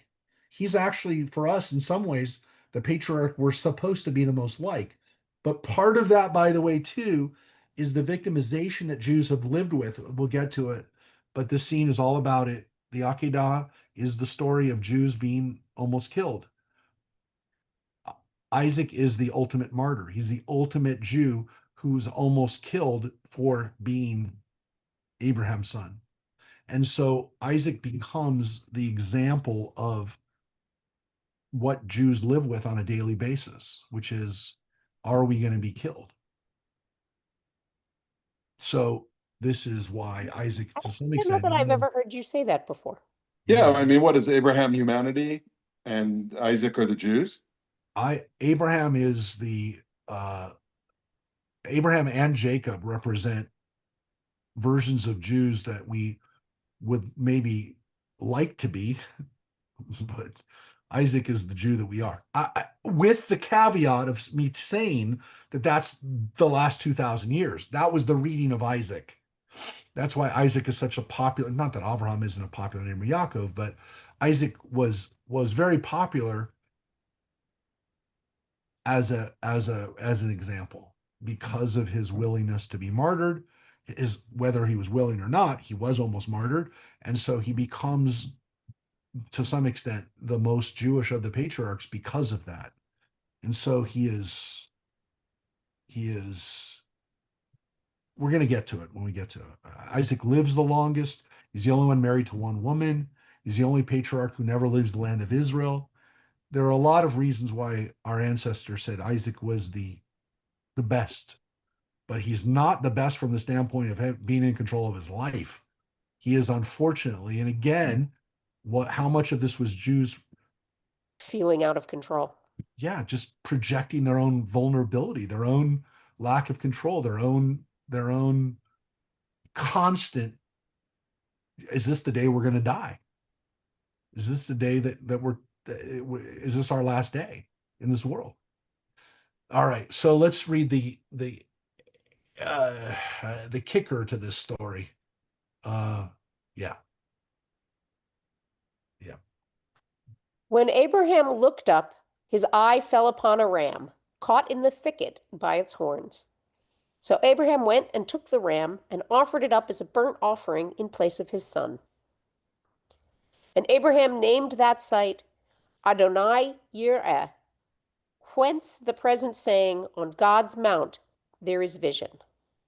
Speaker 1: He's actually, for us, in some ways, the patriarch we're supposed to be the most like. But part of that, by the way, too, is the victimization that Jews have lived with. We'll get to it, but this scene is all about it. The Akedah is the story of Jews being almost killed. Isaac is the ultimate martyr. He's the ultimate Jew who's almost killed for being Abraham's son. And so Isaac becomes the example of what Jews live with on a daily basis, which is, are we going to be killed? So this is why Isaac, to some
Speaker 4: I don't know
Speaker 1: extent,
Speaker 4: that I've ever heard you say that before.
Speaker 6: Yeah, I mean, what is Abraham humanity and Isaac are the Jews?
Speaker 1: Abraham is the Abraham and Jacob represent versions of Jews that we would maybe like to be, but Isaac is the Jew that we are. With the caveat of me saying that that's the last 2,000 years. That was the reading of Isaac. That's why Isaac is such a popular, not that Avraham isn't a popular name of Yaakov, but Isaac was very popular as an example because of his willingness to be martyred. Whether he was willing or not, he was almost martyred. And so he becomes, to some extent, the most Jewish of the patriarchs because of that. And so he is, we're going to get to it when we get to it. Isaac lives the longest. He's the only one married to one woman. He's the only patriarch who never leaves the land of Israel. There are a lot of reasons why our ancestors said Isaac was the best, but he's not the best from the standpoint of being in control of his life. He is, unfortunately, and again, how much of this was Jews
Speaker 4: Feeling out of control.
Speaker 1: Yeah, just projecting their own vulnerability, their own lack of control, their own constant, is this the day we're going to die? Is this the day is this our last day in this world? All right, so let's read the kicker to this story. Yeah.
Speaker 4: When Abraham looked up, his eye fell upon a ram, caught in the thicket by its horns. So Abraham went and took the ram and offered it up as a burnt offering in place of his son. And Abraham named that site Adonai Yireh, whence the present saying, on God's mount there is vision.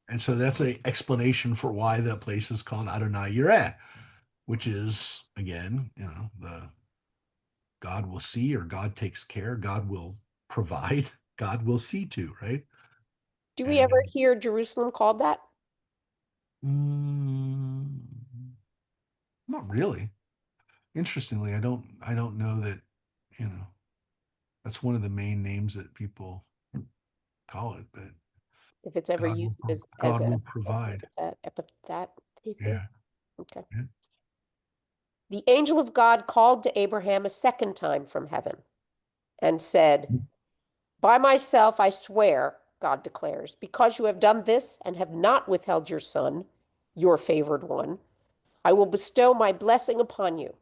Speaker 1: And so that's an explanation for why the place is called Adonai Yireh, which is, again, the God will see, or God takes care, God will provide, God will see to, right?
Speaker 4: Do we ever hear Jerusalem called that?
Speaker 1: Not really. Interestingly, I don't know that, that's one of the main names that people call it, but
Speaker 4: If it's ever
Speaker 1: God
Speaker 4: used
Speaker 1: will,
Speaker 4: as
Speaker 1: God
Speaker 4: a
Speaker 1: will provide.
Speaker 4: epithet.
Speaker 1: Yeah.
Speaker 4: Okay.
Speaker 1: Yeah.
Speaker 4: The angel of God called to Abraham a second time from heaven and said, by myself I swear, God declares, because you have done this and have not withheld your son, your favored one, I will bestow my blessing upon you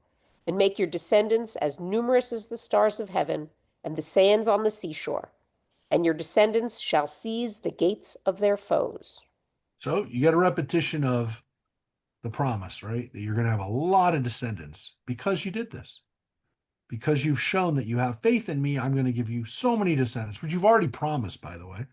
Speaker 4: and make your descendants as numerous as the stars of heaven and the sands on the seashore, and your descendants shall seize the gates of their foes.
Speaker 1: So you get a repetition of the promise, right? That you're going to have a lot of descendants because you did this. Because you've shown that you have faith in me, I'm going to give you so many descendants, which you've already promised, by the way.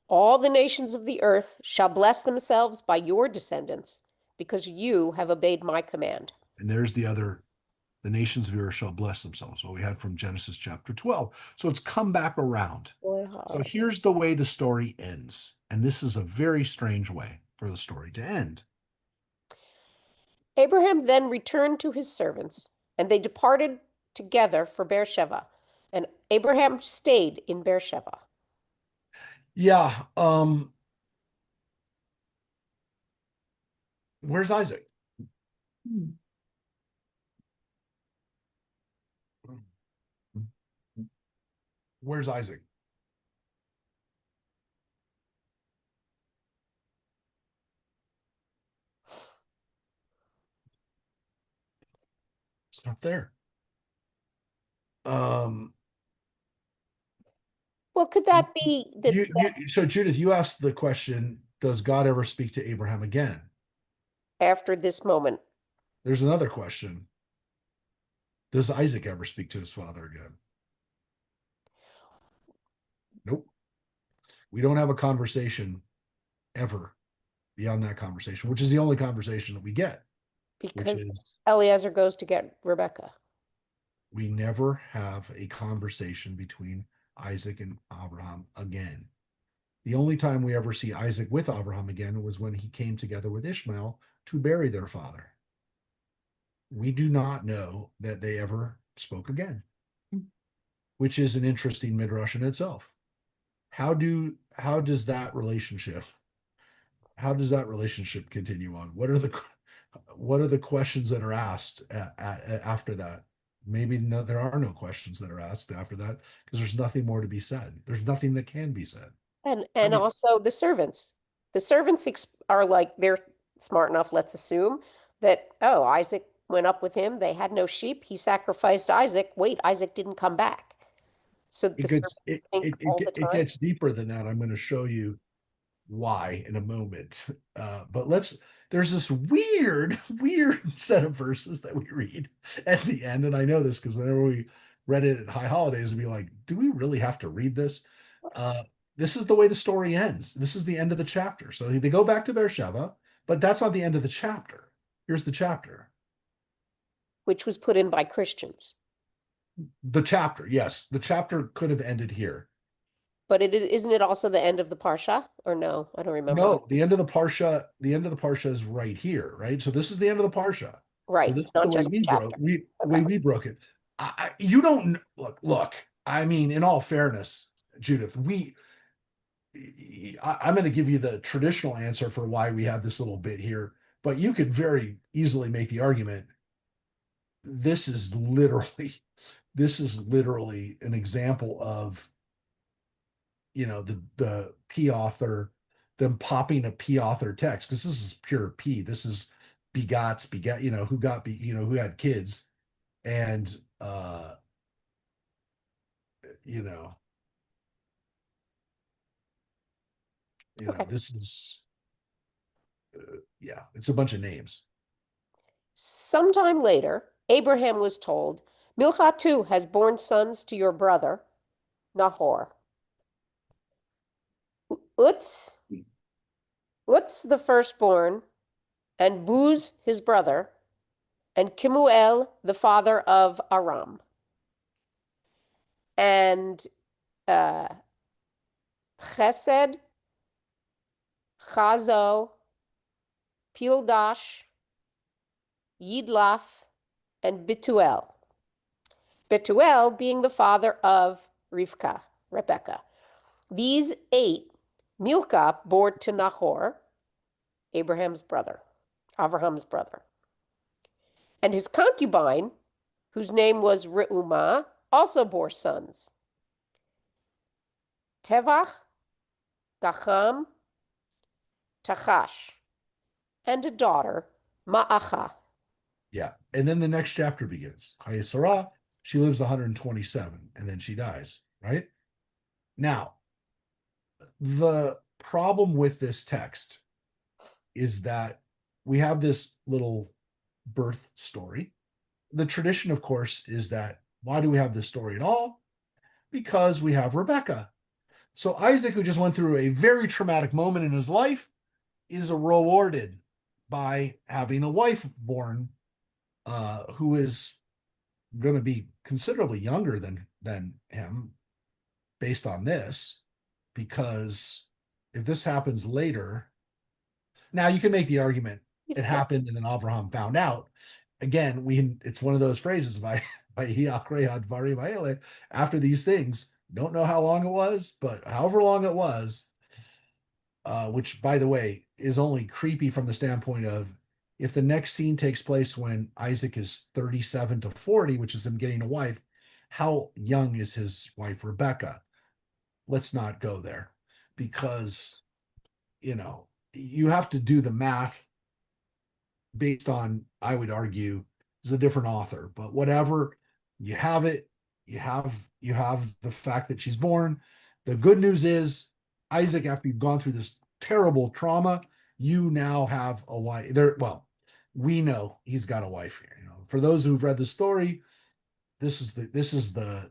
Speaker 4: All the nations of the earth shall bless themselves by your descendants, because you have obeyed my command.
Speaker 1: And there's the nations of the earth shall bless themselves. What we had from Genesis chapter 12. So it's come back around. So here's the way the story ends. And this is a very strange way for the story to end.
Speaker 4: Abraham then returned to his servants, and they departed together for Beersheba, and Abraham stayed in Beersheba.
Speaker 1: Yeah. Where's Isaac? Where's Isaac? It's not there.
Speaker 4: Well, could that be that?
Speaker 1: So Judith, you asked the question, does God ever speak to Abraham again?
Speaker 4: After this moment?
Speaker 1: There's another question. Does Isaac ever speak to his father again? Nope. We don't have a conversation ever beyond that conversation, which is the only conversation that we get, which
Speaker 4: Because
Speaker 1: is
Speaker 4: Eliezer goes to get Rebecca.
Speaker 1: we never have a conversation between Isaac and Abraham again. The only time we ever see Isaac with Abraham again was when he came together with Ishmael to bury their father. We do not know that they ever spoke again, which is an interesting midrash in itself. How does that relationship continue on? What are the questions that are asked after that? Maybe there are no questions that are asked after that because there's nothing more to be said. There's nothing that can be said.
Speaker 4: And
Speaker 1: I mean-
Speaker 4: also the servants. The servants are like, they're smart enough, let's assume, that, oh, Isaac went up with him. They had no sheep. He sacrificed Isaac. Wait, Isaac didn't come back. So the servants think all the
Speaker 1: It
Speaker 4: time.
Speaker 1: gets deeper than that. I'm going to show you why in a moment. But there's this weird set of verses that we read at the end. And I know this because whenever we read it at High Holidays, we'd be like, do we really have to read this? This is the way the story ends. This is the end of the chapter. So they go back to Beersheba, but that's not the end of the chapter. Here's the chapter.
Speaker 4: Which was put in by Christians.
Speaker 1: The chapter, yes. The chapter could have ended here.
Speaker 4: But isn't it also the end of the Parsha? Or no, I don't remember.
Speaker 1: No, the end of the Parsha is right here, right? So this is the end of the Parsha.
Speaker 4: Right,
Speaker 1: So this is
Speaker 4: not
Speaker 1: the way
Speaker 4: just
Speaker 1: we
Speaker 4: the chapter.
Speaker 1: way we broke it. You don't look. I mean, in all fairness, Judith, I'm going to give you the traditional answer for why we have this little bit here, but you could very easily make the argument. This is literally an example of, the P author, them popping a P author text, because this is pure P. This is begat, who got who had kids, and
Speaker 4: Okay.
Speaker 1: this is it's a bunch of names.
Speaker 4: Sometime later, Abraham was told, Milcah too has borne sons to your brother, Nahor. Utz the firstborn, and Buz his brother, and Kemuel the father of Aram. And Chesed, Chazo, Pildash, Yidlaf, and Betuel. Betuel being the father of Rebecca. These 8 Milcah bore to Nahor, Abraham's brother. And his concubine, whose name was Reumah, also bore sons. Tevach, Gacham, Tachash, and a daughter, Ma'acha.
Speaker 1: Yeah. And then the next chapter begins. Hayesarah, she lives 127 and then she dies, right? Now, the problem with this text is that we have this little birth story. The tradition, of course, is that why do we have this story at all? Because we have Rebecca. So Isaac, who just went through a very traumatic moment in his life, is rewarded by having a wife born who is going to be considerably younger than him based on this, because if this happens later, now you can make the argument it happened and then Abraham found out. Again, it's one of those phrases by after these things. Don't know how long it was, but however long it was, which by the way is only creepy from the standpoint of if the next scene takes place when Isaac is 37 to 40, which is him getting a wife, how young is his wife Rebecca? Let's not go there because you have to do the math based on, I would argue, is a different author, but whatever, you have it, you have the fact that she's born. The good news is Isaac, after you've gone through this terrible trauma, you now have a wife there. Well, we know he's got a wife here. For those who've read the story, this is the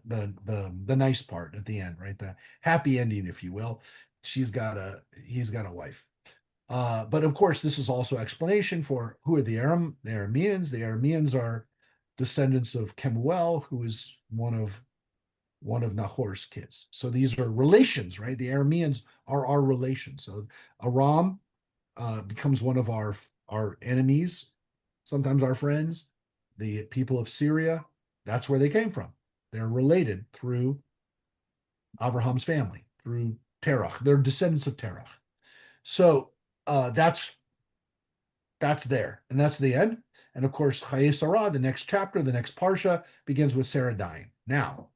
Speaker 1: nice part at the end, right? The happy ending, if you will. He's got a wife. But of course, this is also explanation for who are the Arameans. The Arameans are descendants of Kemuel, who is one of Nahor's kids. So these are relations, right? The Arameans are our relations. So Aram becomes one of our enemies, sometimes our friends. The people of Syria, that's where they came from. They're related through Abraham's family, through Terach. They're descendants of Terach. So that's there, and that's the end. And of course, Chaye Sarah, the next chapter, the next parsha, begins with Sarah dying. Now,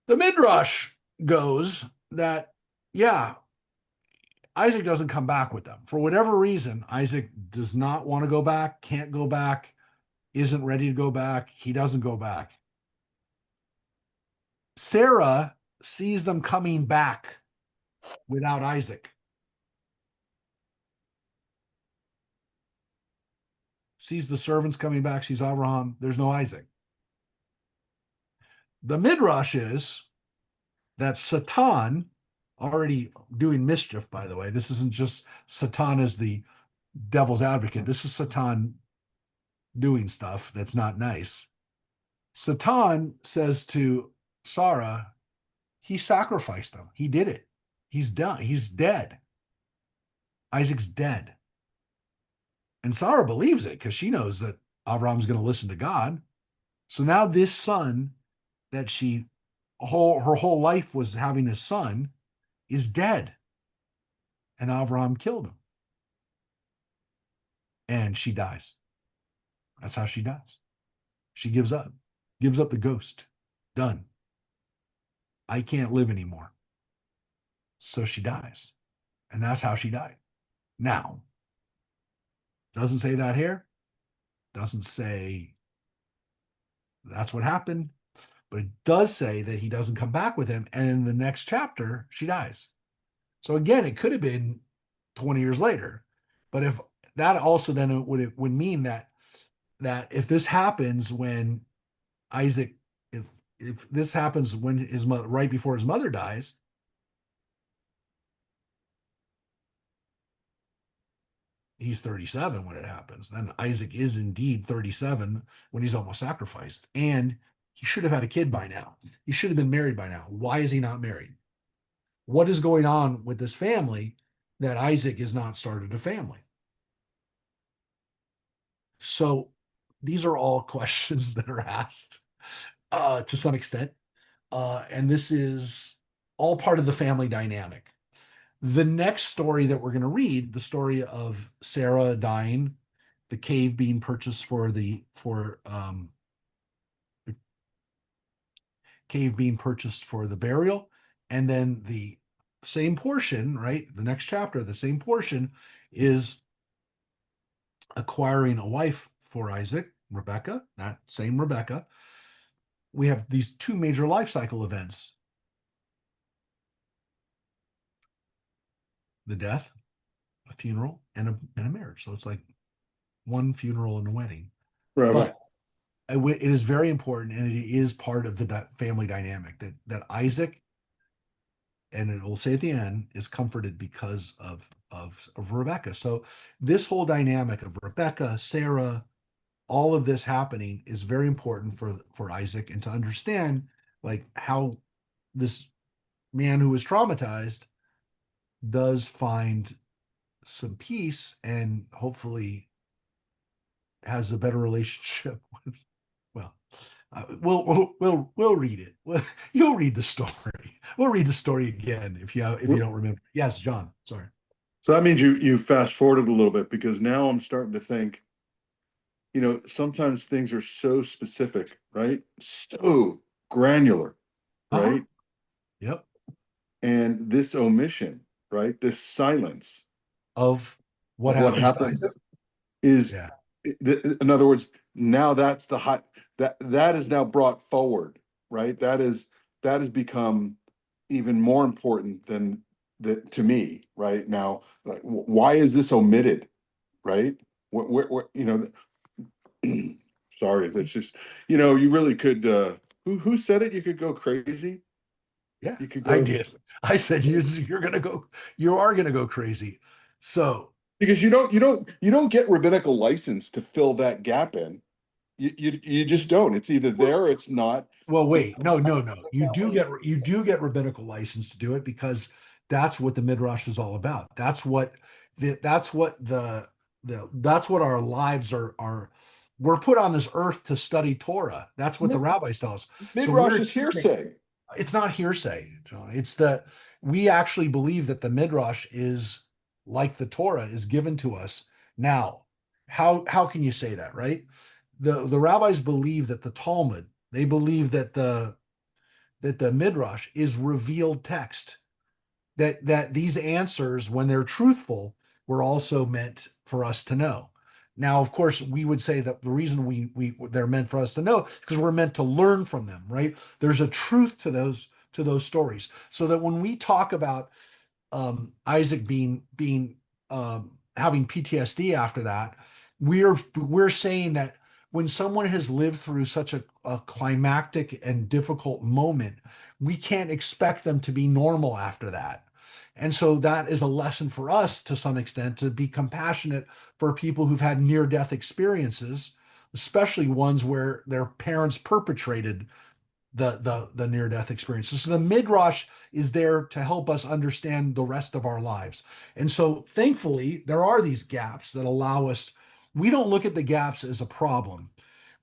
Speaker 1: the Midrash goes that, yeah, Isaac doesn't come back with them. For whatever reason, Isaac does not want to go back, can't go back, isn't ready to go back. He doesn't go back. Sarah sees them coming back without Isaac. Sees the servants coming back, sees Abraham, there's no Isaac. The Midrash is that Satan, already doing mischief, by the way, this isn't just Satan as the devil's advocate, this is Satan doing stuff that's not nice. Satan says to Sarah, he sacrificed him. He did it. He's done. He's dead. Isaac's dead. And Sarah believes it because she knows that Avram's going to listen to God. So now this son that her whole life was having a son is dead. And Avram killed him. And she dies. That's how she dies. She gives up the ghost. Done. I can't live anymore. So she dies. And that's how she died. Now, doesn't say that here. Doesn't say that's what happened. But it does say that he doesn't come back with him. And in the next chapter, she dies. So again, it could have been 20 years later. But if that also then would mean that if this happens when Isaac, if this happens when his mother, right before his mother dies, he's 37 when it happens. Then Isaac is indeed 37 when he's almost sacrificed. And he should have had a kid by now. He should have been married by now. Why is he not married? What is going on with this family that Isaac has not started a family? So these are all questions that are asked to some extent. And this is all part of the family dynamic. The next story that we're going to read, the story of Sarah dying, the cave being purchased for the cave being purchased for the burial, and then the same portion, right? The next chapter, the same portion is acquiring a wife for Isaac, Rebecca, that same Rebecca. We have these two major life cycle events: the death, a funeral, and a marriage. So it's like one funeral and a wedding.
Speaker 6: Right.
Speaker 1: But it is very important, and it is part of the family dynamic that Isaac, and it will say at the end, is comforted because of Rebecca. So this whole dynamic of Rebecca, Sarah, all of this happening is very important for Isaac, and to understand like how this man who was traumatized does find some peace and hopefully has a better relationship with, well, we'll read it. You'll read the story. We'll read the story again if you don't remember. Yes, John. Sorry.
Speaker 6: So that means you fast forwarded a little bit, because now I'm starting to think, sometimes things are so specific, right? So granular,
Speaker 1: Uh-huh.
Speaker 6: right?
Speaker 1: Yep.
Speaker 6: And this omission, right? This silence
Speaker 1: Of what
Speaker 6: of what
Speaker 1: happens to
Speaker 6: happened
Speaker 1: Isaac.
Speaker 6: is,
Speaker 1: Yeah.
Speaker 6: in other words, now that's the hot that is now brought forward, right? That has become even more important than that to me, right? Now, like, why is this omitted, right? What sorry, that's just, you really could, who said it? You could go crazy.
Speaker 1: Yeah,
Speaker 6: You could
Speaker 1: I
Speaker 6: go,
Speaker 1: did. I said you are gonna go crazy. So
Speaker 6: because you don't get rabbinical license to fill that gap in. You just don't. It's either there or it's not.
Speaker 1: well,
Speaker 6: It,
Speaker 1: wait, no, no, no.
Speaker 5: That way.
Speaker 1: You do get rabbinical license to do it because that's what the midrash is all about. That's what that's what our lives are. We're put on this earth to study Torah. That's what the
Speaker 6: Mid-
Speaker 1: rabbis tell us. So
Speaker 6: Midrash is hearsay.
Speaker 1: it's not hearsay, John. It's that we actually believe that the midrash is like the Torah is given to us. Now, how can you say that, right? The rabbis believe that the Talmud, they believe that the midrash is revealed text. That these answers, when they're truthful, were also meant for us to know. Now, of course, we would say that the reason we they're meant for us to know is because we're meant to learn from them, right? There's a truth to those stories, so that when we talk about Isaac being having PTSD after that, we're saying that when someone has lived through such a climactic and difficult moment, we can't expect them to be normal after that. And so that is a lesson for us to some extent to be compassionate for people who've had near death experiences, especially ones where their parents perpetrated the near death experiences. So the midrash is there to help us understand the rest of our lives. And so thankfully there are these gaps that allow us. We don't look at the gaps as a problem.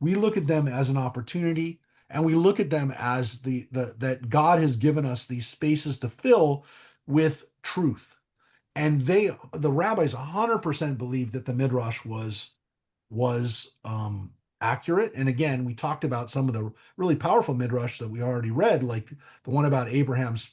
Speaker 1: We look at them as an opportunity, and we look at them as the that God has given us these spaces to fill with truth. And the rabbis 100% believe that the midrash was accurate. And again, we talked about some of the really powerful midrash that we already read, like the one about Abraham's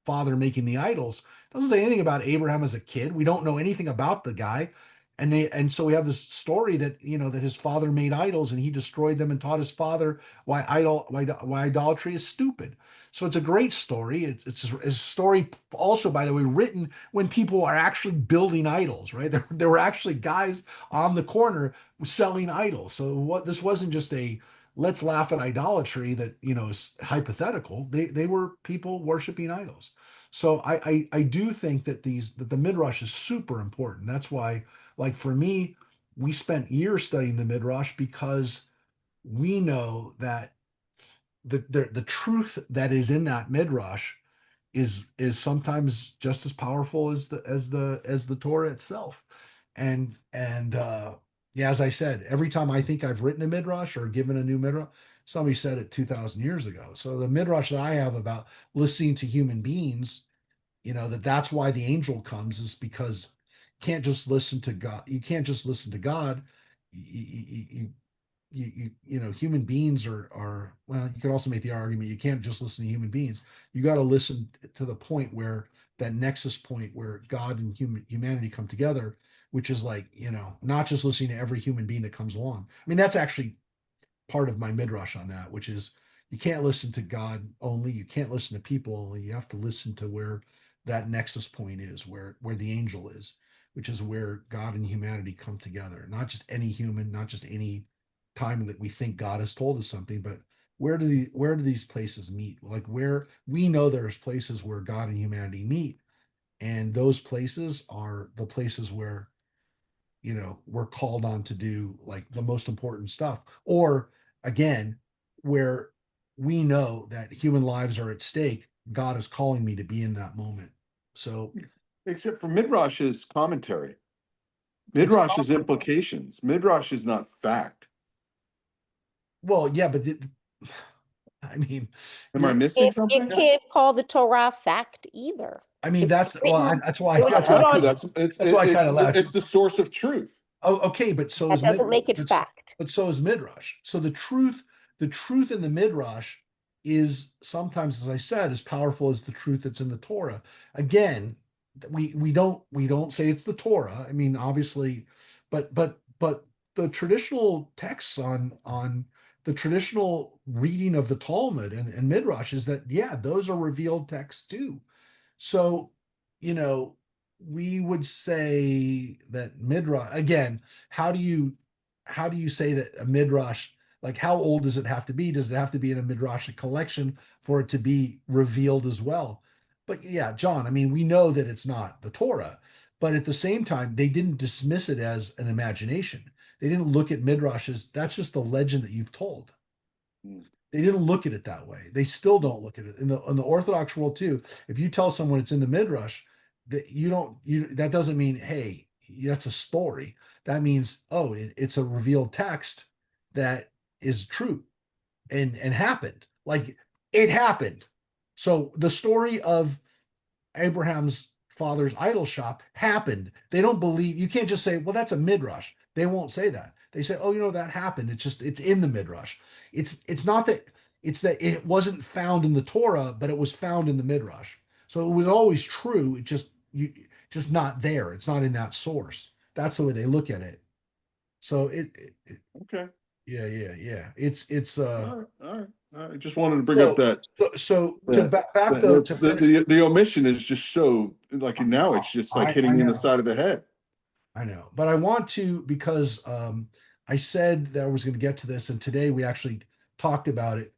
Speaker 1: father making the idols. It doesn't say anything about Abraham as a kid. We don't know anything about the guy. And so we have this story that that his father made idols and he destroyed them and taught his father why idolatry is stupid. So it's a great story. It's a story also, by the way, written when people are actually building idols, right? There were actually guys on the corner selling idols. So this wasn't just a let's laugh at idolatry that is hypothetical. They were people worshiping idols. So I do think that the midrash is super important. That's why, like for me, we spent years studying the midrash because we know that the truth that is in that midrash is sometimes just as powerful as the Torah itself. And yeah, as I said, every time I think I've written a midrash or given a new midrash, somebody said it 2,000 years ago. So the midrash that I have about listening to human beings, that's why the angel comes, is because you can't just listen to God. You can't just listen to God. Human beings are well, you could also make the argument you can't just listen to human beings. You got to listen to the point where that nexus point where God and humanity come together, which is like, not just listening to every human being that comes along. I mean, that's actually part of my midrash on that, which is you can't listen to God only, you can't listen to people only, you have to listen to where that nexus point is, where the angel is, which is where God and humanity come together. Not just any human, not just any time that we think God has told us something, but where do these places meet? Like, where we know there's places where God and humanity meet, and those places are the places where we're called on to do like the most important stuff, or again, where we know that human lives are at stake. God is calling me to be in that moment. So
Speaker 6: Except for Midrash's commentary. Midrash's implications. Midrash is not fact.
Speaker 1: Well, yeah, but I mean,
Speaker 6: Am I
Speaker 1: you're,
Speaker 6: missing
Speaker 4: You
Speaker 6: something?
Speaker 4: can't call the Torah fact either.
Speaker 1: I mean,
Speaker 4: It's
Speaker 1: that's well,
Speaker 4: written-
Speaker 1: that's why
Speaker 4: it was
Speaker 6: Not
Speaker 4: put
Speaker 6: have to.
Speaker 4: on-
Speaker 6: That's
Speaker 1: why I kind of laughed.
Speaker 6: it's the source of truth.
Speaker 1: Oh, okay, but so
Speaker 4: That
Speaker 1: is
Speaker 4: doesn't make it
Speaker 1: but,
Speaker 4: fact.
Speaker 1: but so is midrash. So the truth in the midrash is sometimes, as I said, as powerful as the truth that's in the Torah. Again, we don't say it's the Torah. I mean, obviously, but the traditional texts on the traditional reading of the Talmud and midrash is that yeah, those are revealed texts too. So, you know, we would say that midrash again, how do you say that a midrash, like how old does it have to be? Does it have to be in a midrashic collection for it to be revealed as well? But yeah, John, I mean, we know that it's not the Torah, but at the same time, they didn't dismiss it as an imagination. They didn't look at midrash as that's just a legend that you've told.
Speaker 6: Mm.
Speaker 1: They didn't look at it that way. They still don't look at it in the Orthodox world too. If you tell someone it's in the midrash, that you don't you that doesn't mean hey that's a story. That means oh it's a revealed text that is true and happened. Like it happened. So the story of Abraham's father's idol shop happened. They don't believe you can't just say, well, that's a midrash. They won't say that. They say, oh, that happened. It's in the midrash. It's not that it's that it wasn't found in the Torah, but it was found in the midrash. So it was always true. It just not there. It's not in that source. That's the way they look at it. So
Speaker 6: Okay.
Speaker 1: yeah. It's
Speaker 6: All right. I just wanted to bring
Speaker 1: so
Speaker 6: up that
Speaker 1: to back though to finish,
Speaker 6: the omission is just so like now it's just like hitting
Speaker 1: I
Speaker 6: me in the
Speaker 1: know.
Speaker 6: side of the head.
Speaker 1: I know, but I want to because I said that I was going to get to this, and today we actually talked about it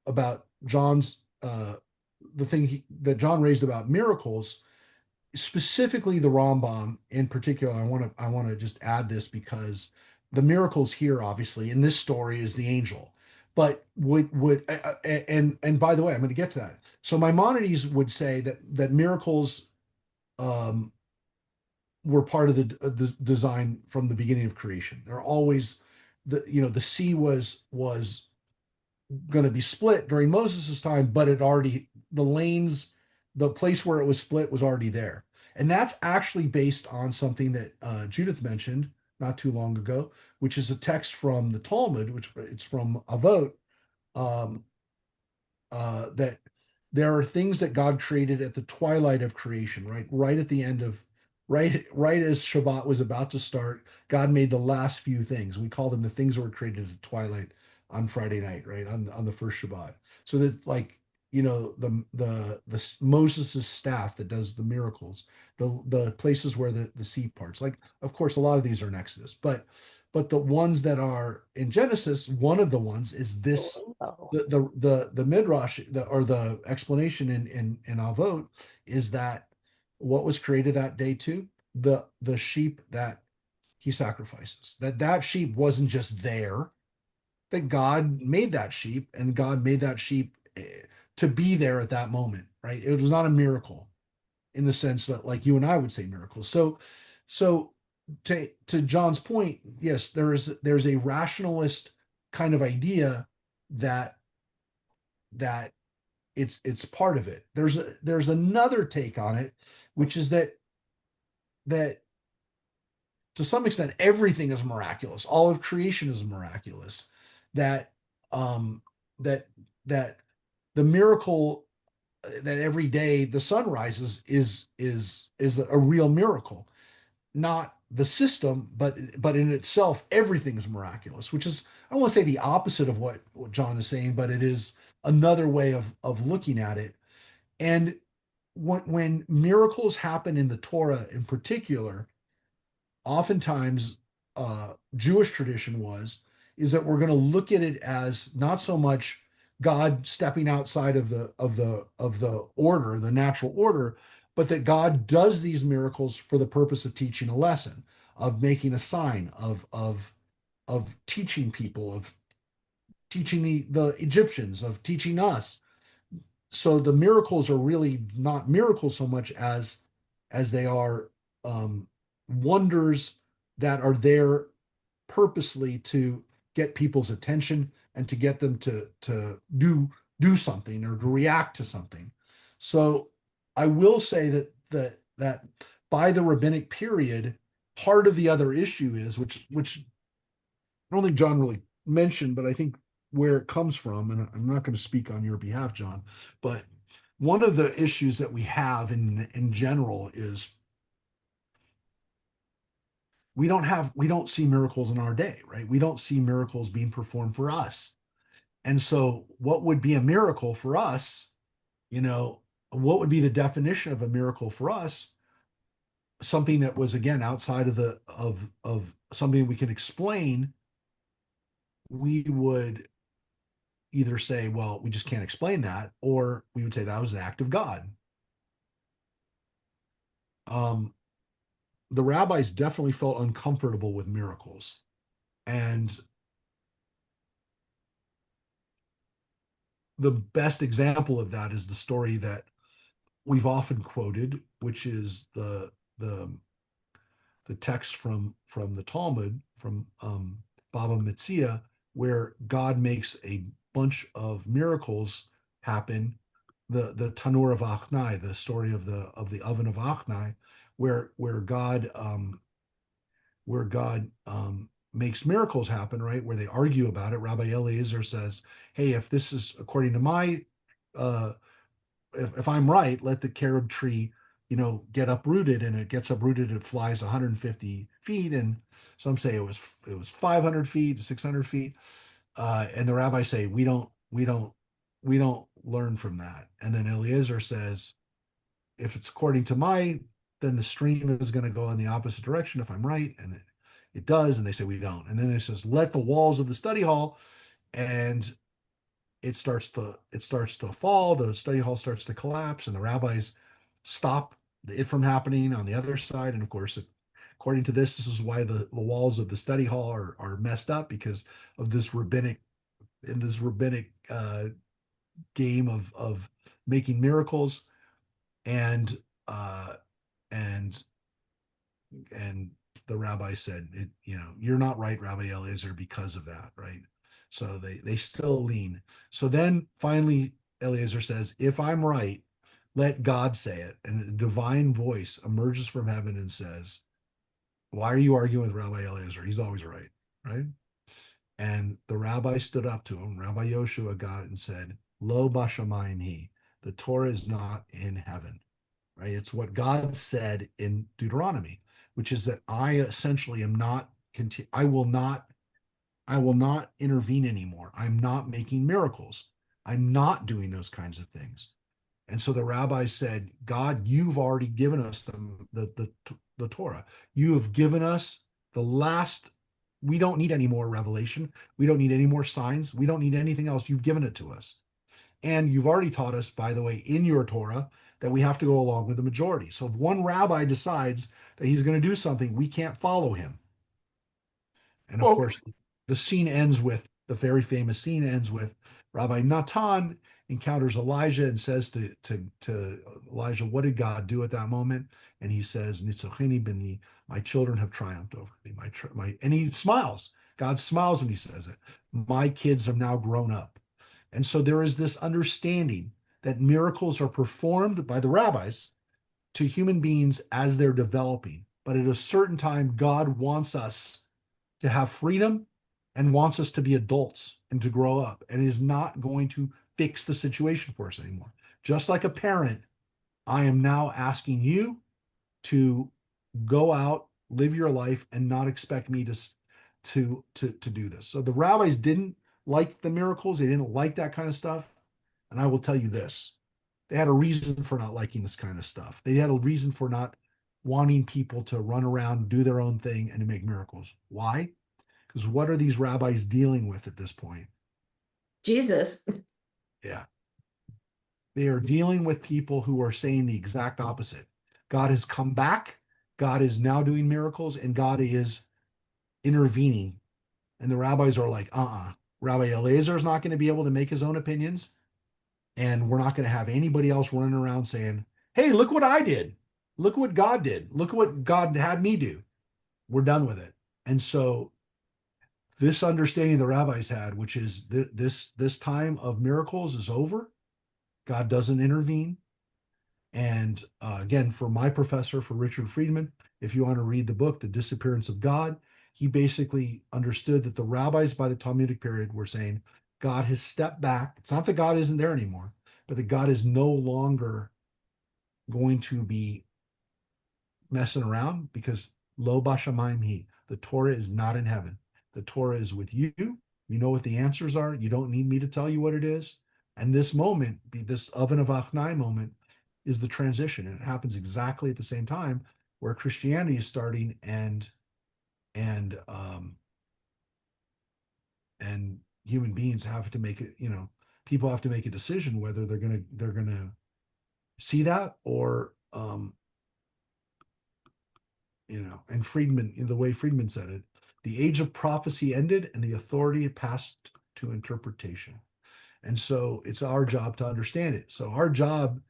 Speaker 1: about John's the thing that John raised about miracles, specifically the Rambam in particular. I want to just add this because the miracles here, obviously, in this story is the angel. But and by the way, I'm going to get to that. So Maimonides would say that miracles um, were part of the design from the beginning of creation. They're always the sea was going to be split during Moses's time, but it already the lanes, the place where it was split was already there, and that's actually based on something that Judith mentioned not too long ago, which is a text from the Talmud, which it's from Avot, um, that there are things that God created at the twilight of creation, right at the end of right as Shabbat was about to start. God made the last few things. We call them the things that were created at twilight on Friday night, right on the first Shabbat. So that like the Moses' staff that does the miracles, the places where the sea parts. Like of course a lot of these are in Exodus, but the ones that are in Genesis, one of the ones is this
Speaker 4: Oh.
Speaker 1: the midrash or the explanation in Avot is that what was created that day too, the sheep that he sacrifices, that sheep wasn't just there, that God made that sheep and God made that sheep to be there at that moment, right? It was not a miracle in the sense that like you and I would say miracles. So to John's point, yes, there's a rationalist kind of idea that that it's part of it. There's another take on it, which is that to some extent everything is miraculous. All of creation is miraculous. That um that that the miracle that every day the sun rises is a real miracle, not the system, but in itself everything is miraculous, which is I don't want to say the opposite of what John is saying, but it is another way of looking at it. And when miracles happen in the Torah in particular, oftentimes Jewish tradition is that we're going to look at it as not so much God stepping outside of the order, the natural order, but that God does these miracles for the purpose of teaching a lesson, of making a sign, of teaching people, of teaching the Egyptians, of teaching us. so the miracles are really not miracles so much as they are wonders that are there purposely to get people's attention and to get them to do something or to react to something. So I will say that by the rabbinic period, part of the other issue is which I don't think John really mentioned, but I think where it comes from, and I'm not going to speak on your behalf, John, but one of the issues that we have in general is we don't see miracles in our day, right? We don't see miracles being performed for us. And so what would be a miracle for us, you know, what would be the definition of a miracle for us? Something that was again outside of the of something we can explain, we would either say, well, we just can't explain that, or we would say that was an act of God. The rabbis definitely felt uncomfortable with miracles. And the best example of that is the story that we've often quoted, which is the text from the Talmud from Baba Metzia, where God makes a bunch of miracles happen. The Tanur of Achnai, the story of the oven of Achnai, where God makes miracles happen, right? Where they argue about it. Rabbi Eliezer says, "Hey, if this is according to my, if I'm right, let the carob tree, get uprooted, and it gets uprooted. It flies 150 feet, and some say it was 500 feet, 600 feet, and the rabbis say we don't learn from that. And then Eliezer says, if it's according to my, then the stream is going to go in the opposite direction if I'm right, and it does, and they say we don't. And then it says, let the walls of the study hall, and it starts to fall. The study hall starts to collapse, and the rabbis stop it from happening on the other side. And of course, according to this is why the walls of the study hall are messed up, because of this rabbinic game of making miracles. And and the rabbi said, you're not right, Rabbi Eliezer, because of that, right? So they still lean. So then finally Eliezer says, if I'm right, let God say it. And a divine voice emerges from heaven and says, why are you arguing with Rabbi Eliezer? He's always right, right? And the rabbi stood up to him, Rabbi Yoshua got it and said, Lo bashamayim he, the Torah is not in heaven, right? It's what God said in Deuteronomy, which is that I essentially am not, I will not intervene anymore. I'm not making miracles. I'm not doing those kinds of things. And so the rabbi said, God, you've already given us the Torah. You have given us the last. We don't need any more revelation. We don't need any more signs. We don't need anything else. You've given it to us. And you've already taught us, by the way, in your Torah, that we have to go along with the majority. So if one rabbi decides that he's going to do something, we can't follow him. And of course, the very famous scene ends with Rabbi Natan encounters Elijah and says to Elijah, what did God do at that moment? And he says, Nitzocheni b'ni, my children have triumphed over me. And he smiles. God smiles when he says it. My kids have now grown up. And so there is this understanding that miracles are performed by the rabbis to human beings as they're developing. But at a certain time, God wants us to have freedom and wants us to be adults and to grow up, and is not going to fix the situation for us anymore. Just like a parent, I am now asking you to go out, live your life, and not expect me to do this. So the rabbis didn't like the miracles. They didn't like that kind of stuff. And I will tell you this, they had a reason for not liking this kind of stuff. They had a reason for not wanting people to run around, do their own thing, and to make miracles. Why? Because what are these rabbis dealing with at this point?
Speaker 2: Jesus.
Speaker 1: Yeah. They are dealing with people who are saying the exact opposite. God has come back. God is now doing miracles, and God is intervening. And the rabbis are like, Rabbi Eliezer is not going to be able to make his own opinions. And we're not going to have anybody else running around saying, hey, look what I did. Look what God did. Look at what God had me do. We're done with it. And so this understanding the rabbis had, which is this time of miracles is over. God doesn't intervene. And again, for my professor, for Richard Friedman, if you want to read the book, The Disappearance of God, he basically understood that the rabbis by the Talmudic period were saying God has stepped back. It's not that God isn't there anymore, but that God is no longer going to be messing around because lo bashamayim he, the Torah is not in heaven. The Torah is with you. You know what the answers are. You don't need me to tell you what it is. And this moment, this oven of Achnai moment, is the transition. And it happens exactly at the same time where Christianity is starting and human beings have to make it, people have to make a decision whether they're gonna see that or and Friedman, the way Friedman said it, the age of prophecy ended and the authority passed to interpretation. And so it's our job to understand it. So our job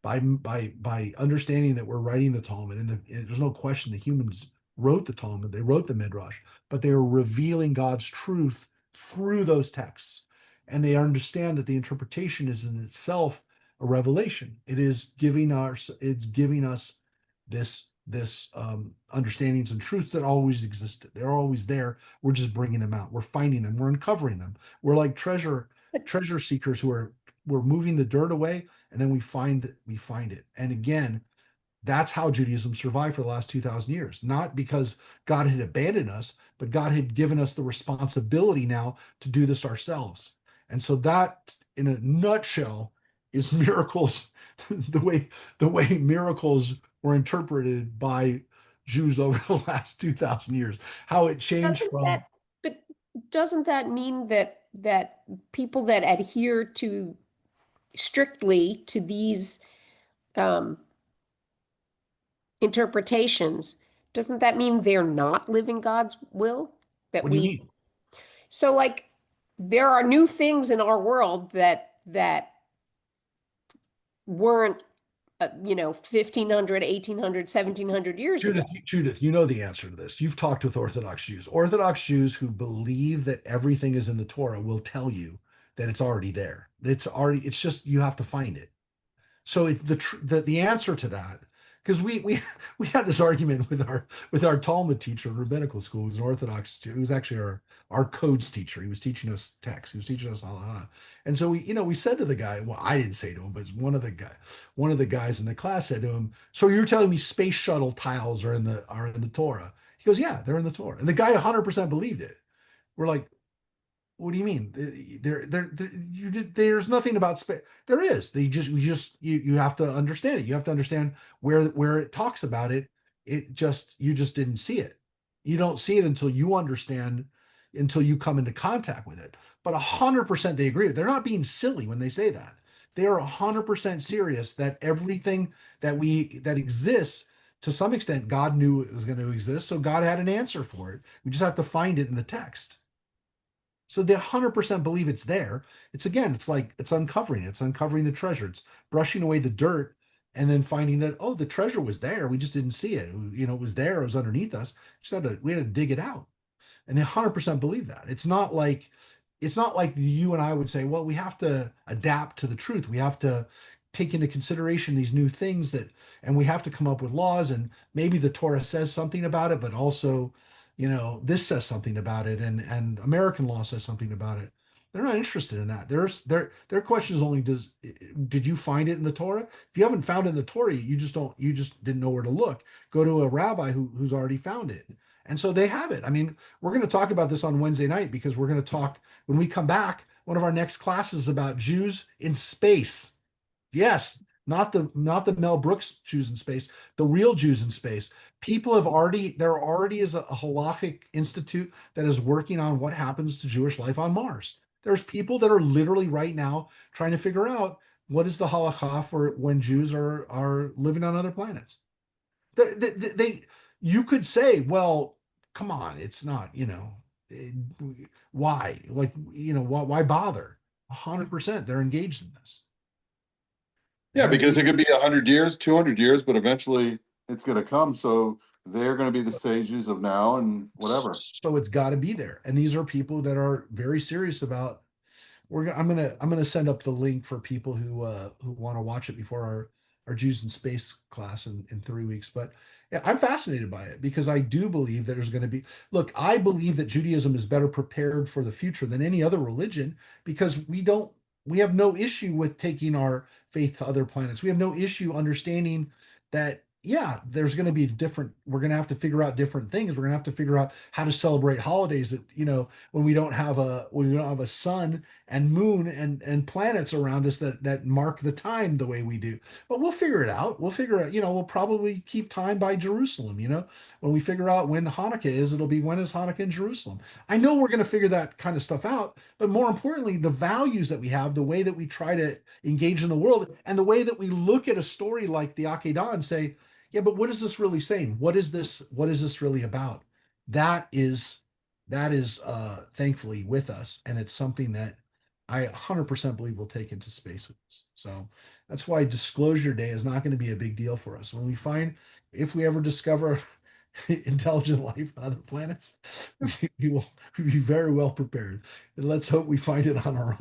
Speaker 1: by understanding that we're writing the Talmud, and there's no question the humans wrote the Talmud, they wrote the Midrash, but they are revealing God's truth through those texts. And they understand that the interpretation is in itself a revelation. It's giving us this understandings and truths that always existed. They're always there. We're just bringing them out. We're finding them. We're uncovering them. We're like treasure seekers we're moving the dirt away, and then we find it. And again, that's how Judaism survived for the last 2,000 years. Not because God had abandoned us, but God had given us the responsibility now to do this ourselves. And so that, in a nutshell, is miracles. the way miracles were interpreted by Jews over the last 2,000 years. How it changed
Speaker 4: But doesn't that mean that people that adhere to strictly to these interpretations, doesn't that mean they're not living God's will? That
Speaker 1: What do you mean?
Speaker 4: So like there are new things in our world that weren't 1500, 1800, 1700 years ago.
Speaker 1: Judith, you know the answer to this. You've talked with Orthodox Jews. Orthodox Jews who believe that everything is in the Torah will tell you that it's already there. It's just you have to find it. So it's the answer to that, because we had this argument with our Talmud teacher in rabbinical school, who's an Orthodox Jew, who was actually our codes teacher. He was teaching us text. He was teaching us halacha. And so we said to the guy, well, I didn't say to him, but one of the guys in the class said to him, so you're telling me space shuttle tiles are in the Torah? He goes, yeah, they're in the Torah. And the guy 100% believed it. We're like, what do you mean? There's nothing about space. There is. You have to understand it. You have to understand where it talks about it. You just didn't see it. You don't see it until you understand, until you come into contact with it. But 100% they agree. They're not being silly when they say that. They are 100% serious that everything that exists, to some extent, God knew it was going to exist. So God had an answer for it. We just have to find it in the text. So they 100% believe it's there. It's uncovering the treasure. It's brushing away the dirt and then finding that, oh, the treasure was there. We just didn't see it. It was there. It was underneath us. We had to dig it out. And they 100% believe that. It's not like you and I would say, well, we have to adapt to the truth. We have to take into consideration these new things and we have to come up with laws, and maybe the Torah says something about it, but also this says something about it, and American law says something about it. They're not interested in that. Their question is only, did you find it in the Torah? If you haven't found it in the Torah, you just didn't know where to look. Go to a rabbi who's already found it. And so they have it. I mean, we're going to talk about this on Wednesday night, because we're going to talk, when we come back, one of our next classes is about Jews in space. Yes, not the Mel Brooks Jews in space, the real Jews in space. There already is a halachic institute that is working on what happens to Jewish life on Mars. There's people that are literally right now trying to figure out what is the halakha for when Jews are living on other planets. You could say, well, come on, it's not, why? Why bother? 100% they're engaged in this.
Speaker 6: Yeah, because it could be 100 years, 200 years, but eventually it's going to come. So they're going to be the sages of now and whatever.
Speaker 1: So it's got to be there. And these are people that are very serious about. I'm gonna send up the link for people who want to watch it before our Jews in Space class in 3 weeks. But yeah, I'm fascinated by it because I do believe that there's going to be. Look, I believe that Judaism is better prepared for the future than any other religion because we have no issue with taking our faith to other planets. We have no issue understanding that, yeah, there's going to be we're going to have to figure out different things. We're going to have to figure out how to celebrate holidays that, when we don't have a sun and moon and planets around us that mark the time the way we do. But we'll figure it out. We'll probably keep time by Jerusalem. When we figure out when Hanukkah is, it'll be when is Hanukkah in Jerusalem. I know we're going to figure that kind of stuff out, but more importantly, the values that we have, the way that we try to engage in the world, and the way that we look at a story like the Akedah and say, yeah, but what is this really saying? What is this really about? That is thankfully with us, and it's something that I 100% believe we'll take into space with us. So that's why Disclosure Day is not going to be a big deal for us. If we ever discover intelligent life on other planets, we will be very well prepared. And let's hope we find it on our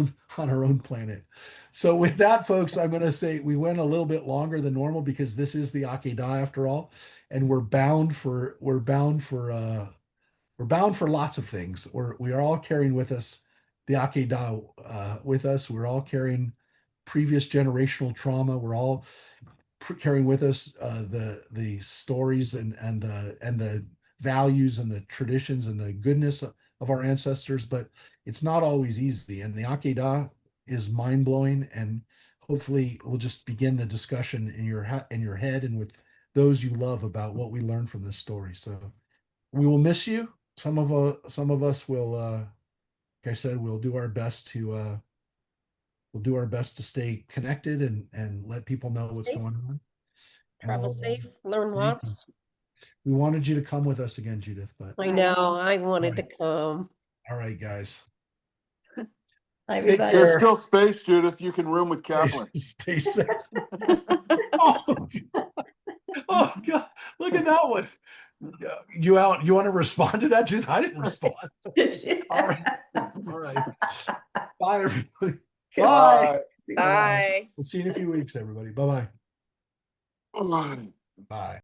Speaker 1: own planet. So with that, folks, I'm going to say we went a little bit longer than normal because this is the Akedah after all, and we're bound for lots of things. We are all carrying with us the Akedah with us. We're all carrying previous generational trauma. We're all carrying with us the stories and the values and the traditions and the goodness of our ancestors. But it's not always easy. And the Akedah is mind blowing. And hopefully, we'll just begin the discussion in your head and with those you love about what we learned from this story. So we will miss you. Some of us will, like I said, we'll do our best to stay connected and let people know what's
Speaker 4: Safe.
Speaker 1: going on.
Speaker 4: Travel safe, learn
Speaker 1: Thank you.
Speaker 4: lots.
Speaker 1: We wanted you to come with us again, Judith, but
Speaker 4: I know, I wanted to come.
Speaker 1: all right, guys.
Speaker 2: Everybody.
Speaker 6: There's
Speaker 1: care.
Speaker 6: still space, Judith. You can room with Kaplan.
Speaker 1: Stay safe. Oh God, look at that one. You want to respond to that, Judith? I didn't respond. All right. Bye, everybody. Bye.
Speaker 4: Bye.
Speaker 1: We'll see you in a few weeks, everybody. Bye-bye.
Speaker 6: Bye.
Speaker 1: Bye.